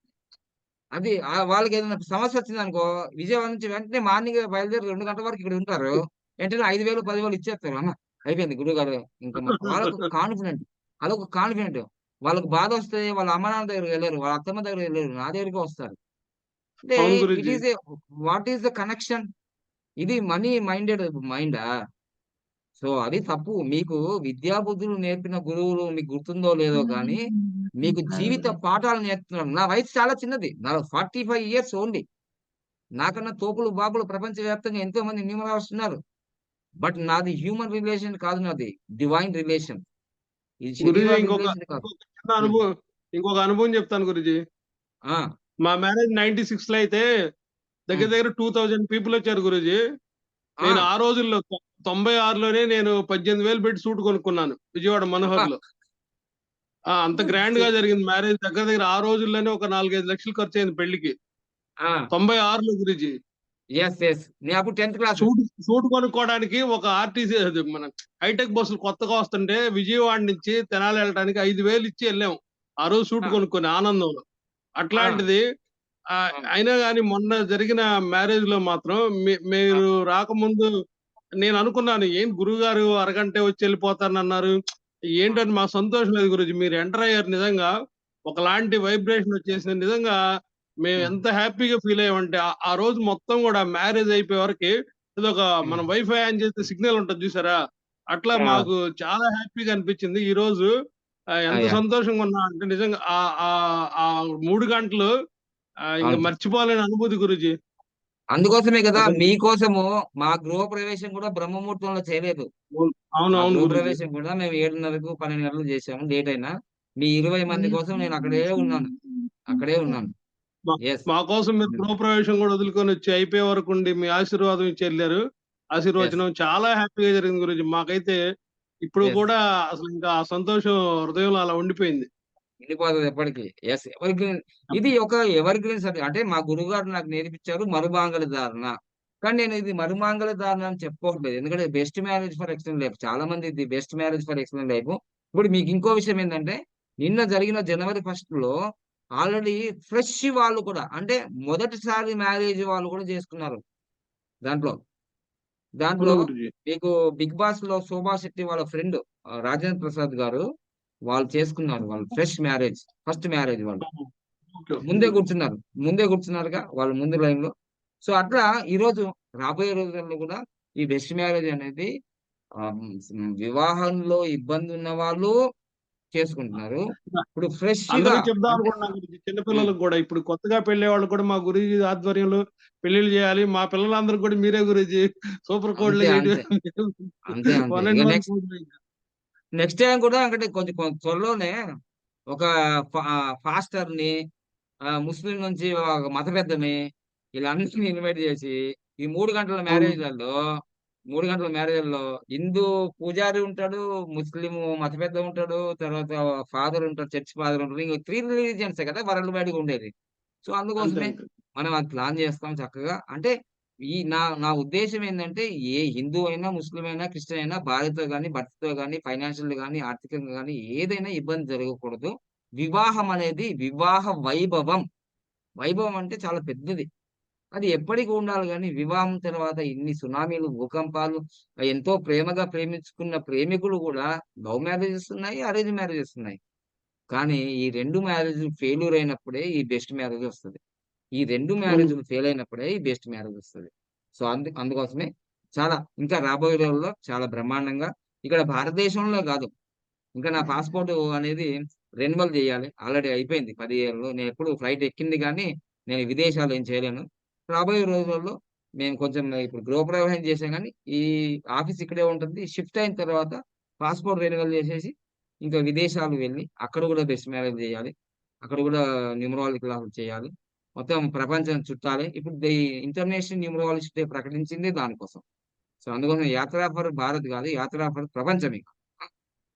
అది వాళ్ళకేదైనా సమస్యొచ్చిందనుకో, విజయవాడ నుంచి వెంటనే మార్నింగే బయలుదేరి 2 గంటల వరకు ఇక్కడ ఉంటారు. వెంటనే 5,000, 10,000 ఇచ్చేస్తారు. అమ్మ అయిపోయింది గురువుగారు ఇంక వాళ్ళకు కాన్ఫిడెంట్. అదొక కాన్ఫిడెంట్. వాళ్ళకి బాధొస్తే వాళ్ళ అమ్మ నాన్న దగ్గరికి వెళ్లరు. వాళ్ళ అత్తమ్మ దగ్గరికి వెళ్లరు. నా దగ్గరికే వస్తారు. అంటే అవును it Guruji. Is what is the connection? ఇది మనీ మైండెడ్ మైండా? సో, అది తప్పు. మీకు విద్యా బుద్ధులు నేర్పిన గురువులు మీకు గుర్తుందో లేదో గానీ, మీకు జీవిత పాఠాలు నేర్పుతున్నారు. నా వయసు చాలా చిన్నది. నా 45 ఇయర్స్ ఓన్లీ. నాకన్నా తోపులు, బాపులు ప్రపంచవ్యాప్తంగా ఎంతో మంది న్యూమరార్స్ ఉన్నారు. బట్ నాది హ్యూమన్ రిలేషన్ కాదు నాది. Divine relation. ఇది గురూజీ శరీర రిలేషన్ కాదు. ఇంకొక చిన్న హ్మ్. ఇంకొక అనుభవం చెప్తాను గురూజీ. ఆ! మా మ్యారేజ్ 96లో అయితే దగ్గర హ్మ్. దగ్గర 2000 పీపుల్ వచ్చారు గురూజీ. ఆ! నేను ఆ రోజుల్లో 96లోనే నేను 18,000 పెట్టి సూట్ కొనుక్కున్నాను విజయవాడ అబ్బా! మనోహర్‌లో. అంత గ్రాండ్‌గా జరిగింది మ్యారేజ్. దగ్గర దగ్గర ఆ రోజుల్లోనే ఒక 4, 5 లక్షలు ఖర్చయింది పెళ్ళికి. ఆ! 96లో గురూజీ. యెస్. నేనప్పుడు 10థ్ క్లాస్. సూట్ సూట్ కొనుక్కోవడానికి ఒక ఆర్‌టీసీ అది మన హైటెక్ బస్సులు కొత్తగా వస్తుంటే విజయవాడ నుంచి తెనాలి వెళ్ళటానికి 5,000 ఇచ్చి ఎళ్ళాం. ఆ రోజు సూట్ ఆ! కొనుక్కొని ఆనందంలో. ఆ! అట్లాంటిది ఆ! అయినా గాని మొన్న జరిగిన మ్యారేజ్‌లో మాత్రం ఆ! మీరు రాకముందు నేననుకున్నాను ఏం గురువుగారు అరగంటే వచ్చి ఎళ్ళిపోతానన్నారు. ఆ! ఏంటని మాకు సంతోషం లేదు గురూజీ. మీరు ఎంటర్ అయ్యారు నిజంగా. ఒకలాంటి వైబ్రేషన్ వచ్చేసింది. నిజంగా మేము హ్మ్. ఎంత హ్యాపీగా ఫీల్ అయ్యామంటే ఆ రోజు మొత్తం గూడా మ్యారేజ్ అయిపోయే వరకి ఇదొక హ్మ్. మనం వైఫై ఆన్ చేస్తే సిగ్నల్ ఉంటది చూసారా? అట్లా ఆ! మాకు చాలా హ్యాపీగా అనిపించింది. ఈరోజు ఎంత యాహ్! సంతోషంగా ఉన్నా అంటే నిజంగా ఆహ్, ఆహ్, ఆ 3 గంటలు ఇంక అవును. మర్చిపోలేని అనుభూతి గురూజీ. అందుకోసమే గదా! అసలు మీకోసము మా గృహప్రవేశం గూడా బ్రహ్మముహూర్తంలో చేయలేదు. అవును. మా అవునవును గురూజీ. గృహప్రవేశం కూడా మేము 7:30కు, 12 గంటలకు చేసాము. లేట్ అయినా. మీ 20 మంది కోసం నేను అక్కడే ఉన్నాను. అక్కడే ఉన్నాను. మా యెస్. మా కోసం మీరు హ్మ్. గృహప్రవేశం గూడా వదులుకొనొచ్చి అయిపోయే వరకుండి మీ ఆశీర్వాదం ఇచ్చి ఎళ్లారు. యెస్. ఆశీర్వచనం చాలా హ్యాపీగా జరిగింది గురూజీ. మాకైతే ఇప్పుడు యెస్. కూడా అసలింకా ఆ సంతోషం హృదయంలో అలా ఉండిపోయింది. ఉండిపోతది ఎప్పటికి. యెస్. ఎవర్‌గ్రీన్. ఇది ఒక ఎవర్‌గ్రీన్ సబ్జెక్ట్. అంటే మా గురువుగారు నాకు నేర్పించారు మరుమాంగళ్య ధారణ. కానీ నేను ఇది మరుమాంగళ్య ధారణ అని చెప్పుకోవట్లేదు. ఎందుకంటే best marriage for excellent life. చాలా మంది ఇది best marriage for excellent life. ఇప్పుడు మీకు ఇంకో విషయం ఏందంటే, నిన్న జరిగిన జనవరి ఫస్ట్‌లో ఆల్రెడీ ఫ్రెష్ వాళ్ళు కూడా అంటే మొదటిసారి మ్యారేజ్ వాళ్ళు కూడా చేసుకున్నారు దాంట్లో. అవునా దాంట్లో గురూజీ? మీకు 'బిగ్ బాస్‌లో' శోభా శెట్టి వాళ్ళ ఫ్రెండ్ రాజేంద్ర ప్రసాద్ గారు వాళ్ళు చేసుకున్నారు. వాళ్ళు ఫ్రెష్ మ్యారేజ్. ఫస్ట్ మ్యారేజ్ వాళ్ళు. ఆహా! ఓకే. ఓకే ముందే గురూజీ. కూర్చున్నారు. ముందే కూర్చున్నారుగా వాళ్ళు ముందు లైన్‌లో. సో, అట్లా ఈరోజు రాబోయే రోజుల్లో కూడా ఈ బెస్ట్ మ్యారేజ్ అనేది వివాహంలో ఇబ్బందున్న వాళ్ళు చేసుకుంటున్నారు. ఇప్పుడు ఫ్రెష్‌గా అందరికి చెప్దాం అంటే అనుకుంటున్నాం గురూజీ. చిన్న హ్మ్. పిల్లలకి గూడా. ఇప్పుడు కొత్తగా పెళ్ళయ్యేవాళ్ళు కూడా మా గురూజీ ఆధ్వర్యంలో పెళ్ళిళ్ళు జేయాలి. మా పిల్లలందరికి కూడా మీరే గురూజీ సూపర్ కోడ్‌లు జేయడమే అంతే. అంతే. 1 ఇగ అండ్ 1 కోడ్‌లు ఇంక. నెక్స్ట్ టైమ్ కూడా అంటే కొంచెం త్వరలోనే ఒక పాస్టర్‌ని ముస్లిం నుంచి ఒక మత పెద్దని ఈళ్ళందరిని ఇన్వైట్ చేసి, ఈ 3 గంటల అవును. మ్యారేజ్‌లలో 3 గంటల మ్యారేజ్‌ల్లో హిందూ పూజారి ఉంటాడు, ముస్లిము మత పెద్ద ఉంటాడు, తర్వాత ఫాదర్ ఉంటాడు, చర్చ్ ఫాదర్ ఉంటాడు. ఇంక 3 రిలిజియన్సే కదా! వరల్డ్ వైడ్‌గా ఉండేది. సో, అంతే. అందుకోసమే అంతే. మనం అది ప్లాన్ చేస్తాం చక్కగా. అంటే నా నా ఉద్దేశ్యం ఏందంటే, ఏ హిందూ అయినా, ముస్లిం అయినా, క్రిస్టియన్ అయినా భార్యతో గాని, భర్తతో గాని, ఫైనాన్షియల్ గాని, ఆర్థికంగా గాని ఏదైనా ఇబ్బంది జరగకూడదు. వివాహం అనేది వివాహ వైభవం. వైభవం అంటే చాలా పెద్దది. అది ఎప్పటికి ఉండాలి గానీ, వివాహం తర్వాత ఇన్ని సునామీలు, భూకంపాలు, ఎంతో ప్రేమగా ప్రేమించుకున్న ప్రేమికులు గూడా లవ్ మ్యారేజెస్ ఉన్నాయి, అరేంజ్ మ్యారేజెస్ ఉన్నాయి. కానీ ఈ 2 మ్యారేజ్‌లు ఫెయిల్యూర్ అయినప్పుడే ఈ బెస్ట్ మ్యారేజ్ వస్తది. ఈ 2 అవును. మ్యారేజ్‌లు ఫెయిల్ అయినప్పుడే ఈ బెస్ట్ మ్యారేజ్ వస్తది. సో, అందుకోసమే చాలా ఇంకా రాబోయే రోజుల్లో చాలా బ్రహ్మాండంగా ఇక్కడ భారతదేశంలో గాదు, ఇంకా నా పాస్‌పోర్ట్ అనేది రెన్యువల్ జేయాలి. ఆల్రెడీ అయిపోయింది 10 ఏళ్లు. నేనెప్పుడు ఫ్లైట్ ఎక్కింది గానీ, నేను విదేశాలు ఏం చేయలేను. రాబోయే రోజుల్లో మేము కొంచెం ఇప్పుడు గృహప్రవేశం చేశాం గానీ, ఈ ఆఫీస్ ఇక్కడే ఉంటుంది. షిఫ్ట్ అయిన తర్వాత పాస్‌పోర్ట్ రెన్యువల్ జేసేసి, ఇంకా విదేశాలు వెళ్లి, అక్కడ గూడా బెస్ట్ మ్యారేజ్ జేయాలి. అక్కడ గూడా న్యూమరాలజీ క్లాసులు చేయాలి. మొత్తం ప్రపంచం చుట్టాలి. ఇప్పుడు ఇంటర్నేషనల్ న్యూమరాలజిస్ట్ డే ప్రకటించింది దానికోసం. సో, అందుకోసం యాత్ర ఫర్ భారత్ గాదు, యాత్ర ఫర్ ప్రపంచమే.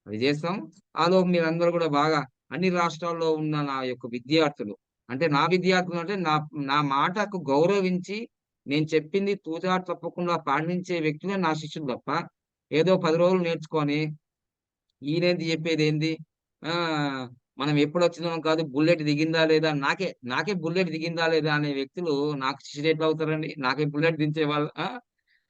అది చేస్తాం. ఆలోపు మీరందరూ గూడా బాగా అన్ని రాష్ట్రాల్లో ఉన్న నా యొక్క విద్యార్థులు, అంటే నా విద్యార్థులు అంటే నా నా మాటకు గౌరవించి, నేను చెప్పింది తూచా తప్పకుండా పాటించే వ్యక్తులే నా శిష్యులు తప్ప, ఏదో 10 రోజులు నేర్చుకొని ఈయనేంది చెప్పేదేంది? మనం ఎప్పుడొచ్చినాం కాదు, బుల్లెట్ దిగిందా లేదా? నాకే బుల్లెట్ దిగిందా లేదా అనే వ్యక్తులు నాకు శిష్యులు ఎట్లా అవుతారండి? నాకే బుల్లెట్ దించేవాళ్ళు.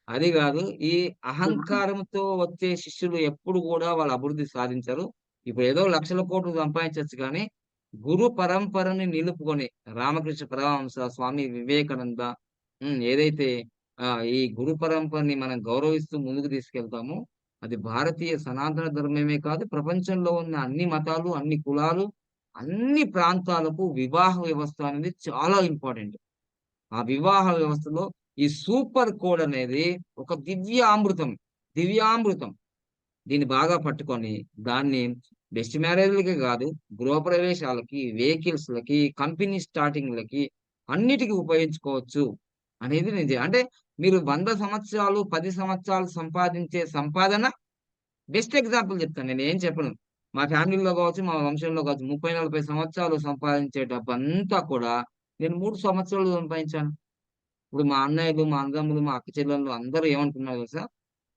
అది గాదు. ఈ అహంకారంతో వచ్చే శిష్యులు ఎప్పుడు గూడా వాళ్ళు అభివృద్ధి సాధించరు. ఇప్పుడేదో లక్షల కోట్లు సంపాదించొచ్చు గానీ, గురు పరంపరని నిలుపుకొని రామకృష్ణ పరమహంస, స్వామి వివేకానంద, ఏదైతే ఈ గురు పరంపరని మనం గౌరవిస్తూ ముందుకు తీసుకెళ్తామో, అది భారతీయ సనాతన ధర్మమే కాదు, ప్రపంచంలో ఉన్న అన్ని మతాలు, అన్ని కులాలు, అన్ని ప్రాంతాలకు వివాహ వ్యవస్థ అనేది చాలా ఇంపార్టెంట్. ఆ వివాహ వ్యవస్థలో ఈ సూపర్ కోడ్ అనేది ఒక దివ్యామృతం. దివ్యామృతం. దీన్ని బాగా పట్టుకొని, దాన్ని బెస్ట్ మ్యారేజ్‌లకే గాదు, గృహప్రవేశాలకి, వెహికల్స్‌లకి, కంపెనీ స్టార్టింగ్‌లకి అన్నిటికి ఉపయోగించుకోవచ్చు అనేది అంటే మీరు 100 సంవత్సరాలు, 10 సంవత్సరాలు సంపాదించే సంపాదన బెస్ట్ ఎగ్జాంపుల్ చెప్తాను. నేనేం చెప్పను. మా ఫ్యామిలీలో గావచ్చు, మా వంశంలో గావచ్చు 30, 40 సంవత్సరాలు సంపాదించే డబ్బంతా కూడా నేను 3 సంవత్సరాలు సంపాదించాను. ఇప్పుడు మా అన్నయ్యలు, మా అన్నదమ్ములు, మా అక్క చెల్లెళ్ళు అందరూ ఏమంటున్నారు తెలుసా?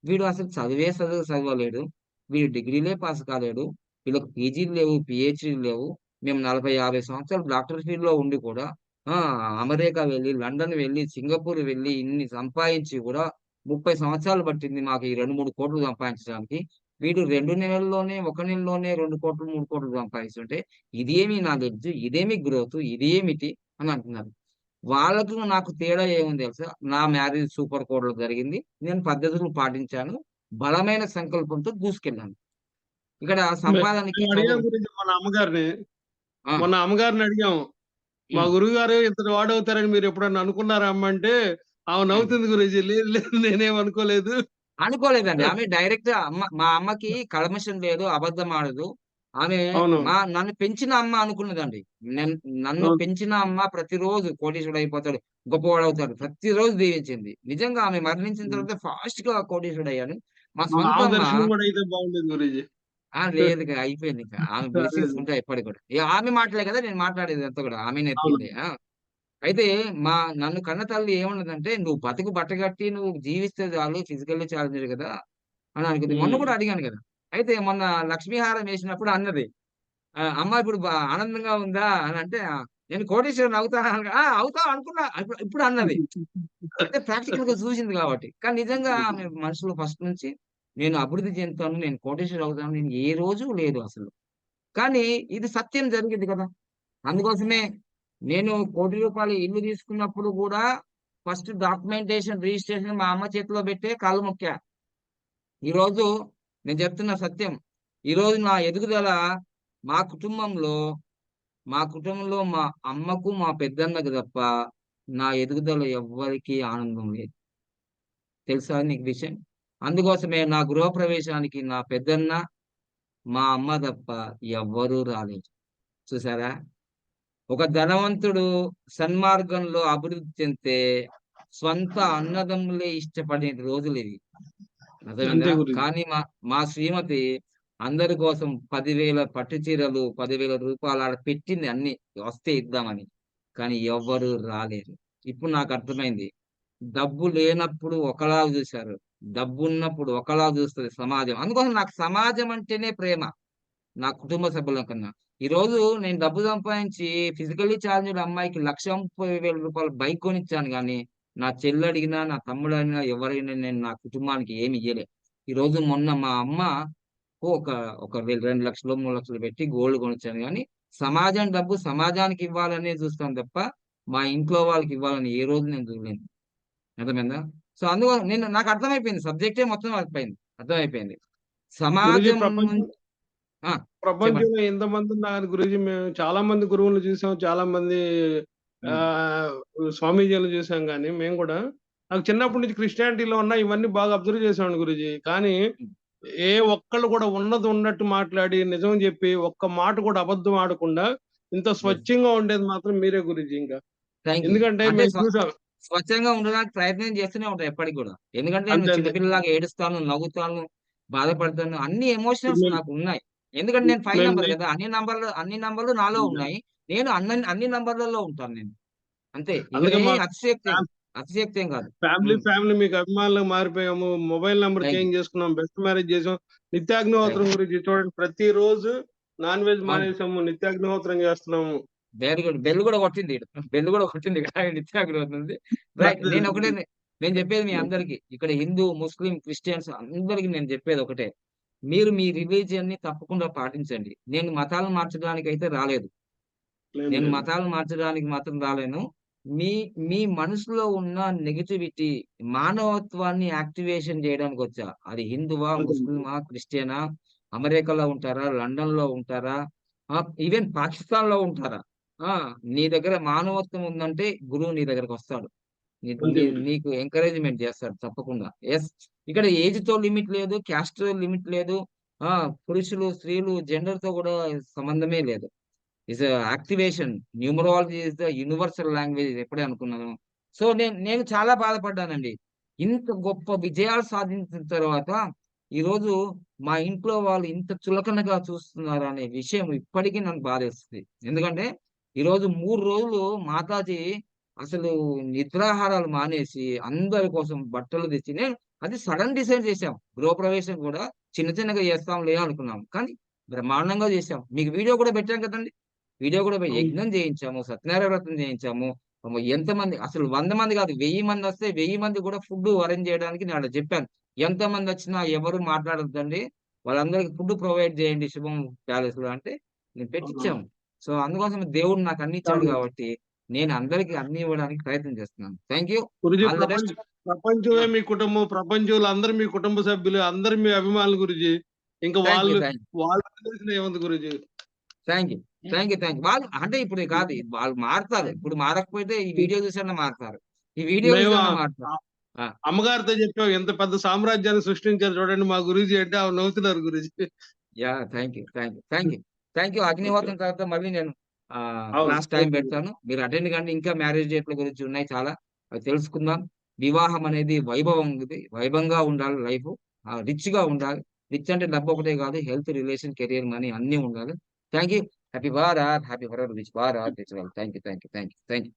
వీడు అసలు చదివే చదవలేడు. వీడు డిగ్రీలే పాస్ కాలేడు. వీళ్ళకి పీజీలు లేవు, పీహెచ్‌డీలు లేవు. మేము 40, 50 సంవత్సరాలు డాక్టర్ ఫీల్డ్‌లో ఉండి కూడా ఆ! అమెరికా వెళ్లి, లండన్ వెళ్లి, సింగపూర్ వెళ్లి ఇన్ని సంపాదించి కూడా 30 సంవత్సరాలు పట్టింది మాకు ఈ 2, 3 కోట్లు సంపాదించడానికి. వీడు 2 నెలల్లోనే, 1 నెలలోనే 2,00,00,000, 3,00,00,000 సంపాదిస్తుంటే ఇదేమి నాలెడ్జ్, ఇదేమి గ్రోత్, ఇదేమిటి అని అంటున్నారు. వాళ్ళకు నాకు తేడా ఏముంది తెలుసా? నా మ్యారేజ్ సూపర్ కోడ్‌లో జరిగింది. నేను పద్ధతులు పాటించాను. బలమైన సంకల్పంతో దూసుకెళ్ళాను. ఇక్కడ సంపాదనకి మేము అడిగాం చదువు గురించి మన అమ్మగారిని. ఆ! మొన్న అమ్మగారిని అడిగాం. మా హ్మ్. గురువుగారు ఇంతటి వాడవుతారని మీరు ఎప్పుడన్నా అనుకున్నారా అమ్మ అంటే, ఆమె హ్మ్. నవ్వుతుంది గురూజీ. లేదు లేదు నేనేం అనుకోలేదు. అనుకోలేదండి. ఆమె డైరెక్ట్ మా అమ్మకి కల్మషం లేదు, అబద్ధం ఆడదు. ఆమె అవును. నన్ను పెంచిన అమ్మ అనుకున్నదండి. నన్ నన్ను అవును. పెంచిన అమ్మ ప్రతిరోజు కోటీశ్వరుడయిపోతాడు, గొప్పవాడవుతాడు. ప్రతిరోజు దీవించింది. నిజంగా ఆమె మరణించిన హ్మ్. తర్వాత ఫాస్ట్‌గా కోటీశ్వరుడయ్యాను. మా సొంత ఆమె అమ్మ దర్శనం గూడా అయితే బాగుండేది గురూజీ. లేదిక అయిపోయిందిక. ఆమె అదే బ్లెస్సింగ్స్ అదే. ఉంటాయి ఎప్పటికి కూడా. ఇగ ఆమె మాటలే కదా నేను మాట్లాడేదంతా కూడా. ఆమె అవును. నేర్పిందే. అయితే నన్ను కన్న తల్లి ఏమన్నదంటే, "నువ్వు బతుకు బట్టగట్టి నువ్వు జీవిస్తే చాలు, ఫిజికల్లీ ఛాలెంజ్డ్ కదా!" అని అనుకుంది. మొన్న హ్మ్. కూడా అడిగాను గదా! అయితే మొన్న లక్ష్మీహారం ఏసినప్పుడు అన్నది. "అమ్మ ఇప్పుడు ఆనందంగా ఉందా?" అనంటే, నేను కోటీశ్వరుడిని అవుతానా అనగా, "ఆ! అవుతావు అనుకున్నా." ఇప్పుడు అన్నది. అంటే ప్రాక్టికల్‌గా చూసింది కాబట్టి. కానీ నిజంగా ఆమె మనసులో ఫస్ట్ నుంచి నేను అభివృద్ధి చెందుతాను, నేను కోటీశ్వరుడు అవుతాను, నేను ఏ రోజు లేదు అసలు. కానీ ఇది సత్యం జరిగింది కదా! అందుకోసమే నేను రూ. 1,00,00,000 ఇల్లు తీసుకున్నప్పుడు గూడా ఫస్ట్ డాక్యుమెంటేషన్, రిజిస్ట్రేషన్ మా అమ్మ చేతిలో బెట్టే కాళ్ళు మొక్కా. ఈరోజు నేను చెప్తున్న సత్యం. ఈరోజు నా ఎదుగుదల మా కుటుంబంలో, మా అమ్మకు, మా పెద్దన్నకు తప్ప నా ఎదుగుదల ఎవ్వరికీ ఆనందం లేదు. తెలుసా నీకు విషయం? అందుకోసమే నా గృహప్రవేశానికి నా పెద్దన్న, మా అమ్మ తప్ప ఎవ్వరూ రాలేదు. చూసారా? ఒక ధనవంతుడు సన్మార్గంలో అభివృద్ధి చెందితే, స్వంత అన్నదమ్ములే ఇష్టపడే రోజులివి. అంతే అర్థమైందా? గురూజీ. కానీ మా మా శ్రీమతి అందరి కోసం 10,000 పట్టు చీరలు, రూ. 10,000 ఆడ పెట్టింది అన్నీ వస్తే ఇద్దామని. కానీ ఎవ్వరు రాలేరు. ఇప్పుడు నాకర్థమైంది. డబ్బు లేనప్పుడు ఒకలాగా చూసారు. డబ్బున్నప్పుడు ఒకలా చూస్తది సమాజం. అందుకోసం నాకు సమాజం అంటేనే ప్రేమ. నా కుటుంబ సభ్యుల కన్నా. ఈ రోజు నేను డబ్బు సంపాదించి ఫిజికల్లీ ఛాలెంజ్డ్ అమ్మాయికి రూ. 1,30,000 బైక్ కొనిచ్చాను గానీ, నా చెల్లి అడిగినా, నా తమ్ముడు అడిగినా, ఎవరైనా నేను నా కుటుంబానికి ఏమి ఇయ్యలే. ఈ రోజు మొన్న మా అమ్మ ఒక ఒక 2,00,000, 3,00,000 పెట్టి గోల్డ్ కొనిచ్చాను గానీ, సమాజం డబ్బు సమాజానికి ఇవ్వాలనే చూస్తాను తప్ప, మా ఇంట్లో వాళ్ళకి ఇవ్వాలని ఏ రోజు నేను చూడలేను. అర్థమైందా? సో, అందువల్ల నాకు అర్థమైపోయింది. సబ్జెక్టే మొత్తం అర్థమైపోయింది. గురుజీ సమాజం ప్రపంచం ఆ! చెప్పండి. ప్రపంచంలో ఎంతమంది ఉన్నారు గురూజీ. మేము చాలా మంది గురువులు చూసాం. చాలా మంది హ్మ్. ఆహ్, స్వామీజీలు చూసాం గానీ, మేము కూడా నాకు చిన్నప్పటి నుంచి క్రిస్టియానిటీలో ఉన్న ఇవన్నీ బాగా అబ్జర్వ్ చేసేవాడిని గురూజీ. కానీ హ్మ్. ఏ ఒక్కళ్ళు కూడా ఉన్నది ఉన్నట్టు మాట్లాడి, నిజం చెప్పి, ఒక్క మాట కూడా అబద్ధం ఆడకుండా ఇంత యెస్. స్వచ్ఛంగా ఉండేది మాత్రం మీరే గురూజీ ఇంకా. Thank you. ఎందుకంటే అంటే మేము చూసాం. స్వచ్ఛంగా ఉండడానికి ప్రయత్నం చేస్తూనే ఉంటా ఎప్పటికి గూడా. ఎందుకంటే నేను అంతే చిన్న అంతే. పిల్లలాగా ఏడుస్తాను, నవ్వుతాను, బాధపడతాను. అన్ని ఎమోషనల్స్ మేము నాకున్నాయి. ఎందుకంటే నేను 5 మేము నంబర్ గదా! అన్ని నంబర్‌లు నాలో ఉన్నాయి. నేను అన్ని నంబర్‌లలో ఉంటాను నేను. అంతే. ఇక్కడ అందుకే ఏ మా అతిశయోక్తి ఏం కాదు. ఫ్యామిలీ హ్మ్. ఫ్యామిలీ మీకు అభిమానులుగా మారిపోయాము. Mobile number thank you. Change చేసుకున్నాం. బెస్ట్ మ్యారేజ్ చేసాం. థాంక్ నిత్యాగ్నిహోత్రం యూ. గురించి చూడండి. ప్రతిరోజు నాన్ వెజ్ అవును. మానేసాము. నిత్యాగ్నిహోత్రం చేస్తున్నాము. Very good. బెల్ గూడా కొట్టింది ఈడ. బెల్ గూడా కొట్టింది ఇక్కడ. నిత్యాగ్రహం అవుతుంది. రైట్. అదే నేను చెప్పేది మీ అందరికి. ఇక్కడ హిందూ, ముస్లిం, క్రిస్టియన్స్ అందరికి నేను చెప్పేది ఒకటే. మీరు మీ రిలీజియన్‌ని తప్పకుండా పాటించండి. నేను మతాలను మార్చడానికైతే రాలేదు. లేదు నేను లేదు. మతాలను మార్చడానికి మాత్రం రాలేను. మీ మీ మనసులో ఉన్న నెగటివిటీ, మానవత్వాన్ని యాక్టివేషన్ చేయడానికొచ్చా. అది హిందువా, అంతే అంతే. ముస్లిమా, క్రిస్టియనా, అమెరికాలో ఉంటారా, లండన్‌లో ఉంటారా, ఈవెన్ పాకిస్తాన్‌లో ఉంటారా? ఆ! నీ దగ్గర మానవత్వం ఉందంటే గురువు నీ దగ్గరకొస్తాడు. నీ అంతే నీ గురూజీ. నీకు ఎంకరేజ్‌మెంట్ చేస్తాడు తప్పకుండా. యెస్. ఇక్కడ ఏజ్‌తో లిమిట్ లేదు. క్యాస్ట్‌తో లిమిట్ లేదు. ఆ! పురుషులు, స్త్రీలు జెండర్‌తో కూడా సంబంధమే లేదు. It's activation. Numerology is the universal language ఎప్పుడే అనుకున్నాను. సో, నేను చాలా బాధపడ్డానండి. ఇంత గొప్ప విజయాలు సాధించిన తర్వాత, ఈరోజు మా ఇంట్లో వాళ్ళు ఇంత చులకనగా చూస్తున్నారనే విషయం ఇప్పటికీ నన్ను బాధేస్తది. ఎందుకంటే, ఈరోజు 3 రోజులు మాతాజీ అసలు నిద్రాహారాలు మానేసి, అందరి కోసం బట్టలు తెచ్చి అది సడన్ డిసైడ్ చేశాం. గృహప్రవేశం కూడా చిన్న చిన్నగా చేస్తాంలే అనుకున్నాం. కానీ బ్రహ్మాండంగా చేశాం. మీకు వీడియో కూడా పెట్టాం కదండీ! వీడియో కూడా అవును. యజ్ఞం చేయించాము. సత్యనారాయణ వ్రతం చేయించాము. అమ్మో! ఎంతమంది అసలు 100 మంది కాదు. 1000 మందొస్తే 1000 మంది కూడా ఫుడ్ అరేంజ్ చేయడానికి నేను ఆడ చెప్పాను. ఎంతమందొచ్చినా ఎవరు మాట్లాడొద్దండి. వాళ్ళందరికి ఫుడ్ ప్రొవైడ్ చేయండి శుభం ప్యాలెస్‌లో అంటే నేను అవునవును. పెట్టిచ్చాము. సో, అందుకోసం దేవుడు నాకు అన్ని ఇచ్చాడు అవును. కాబట్టి నేను అందరికి అన్ని ఇవ్వడానికి ప్రయత్నం చేస్తున్నాను. Thank you. Guruji all the best. ప్రపంచమే ఆ! మీ కుటుంబం. ప్రపంచంలో అందరూ మీ కుటుంబ సభ్యులు. అందరూ మీ అభిమానులు గురూజీ. ఇంక థాంక్ యూ. వాళ్ళు థాంక్ యూ. వాళ్ళు వదిలేసినా ఏముంది Guruji. Thank you. Thank you. వాళ్ళు అంటే ఇప్పుడు కాదు. వాళ్ళు మారతారు. ఇప్పుడు మారకపోతే ఈ వీడియో చూసన్నా మారతారు. ఈ వీడియో మేము చూసన్నా మారతారు. ఆ! అమ్మగారితో చెప్పాం. ఎంత పెద్ద సామ్రాజ్యాన్ని సృష్టించారు చూడండి మా గురూజీ అంటే ఆమె నవ్వుతున్నారు Guruji. Yeah! Thank you. Okay. అగ్నిహోత్రం తర్వాత మళ్ళీ నేను అవును. Class time okay. పెడతాను. మీరు అటెండ్ కండి. ఇంకా మ్యారేజ్ డేట్‌ల గురించి ఉన్నాయి చాలా. అవి తెలుసుకుందాం. వివాహం అనేది వైభవం ఇది. వైభవంగా ఉండాలి లైఫు. రిచ్‌గా ఉండాలి. రిచ్ అంటే డబ్బు ఒకటే కాదు. హెల్త్, రిలేషన్, కెరియర్, మనీ అన్నీ ఉండాలి. Thank you. Happy Bharat. Happy forever rich Bharat. Rich well. Thank you.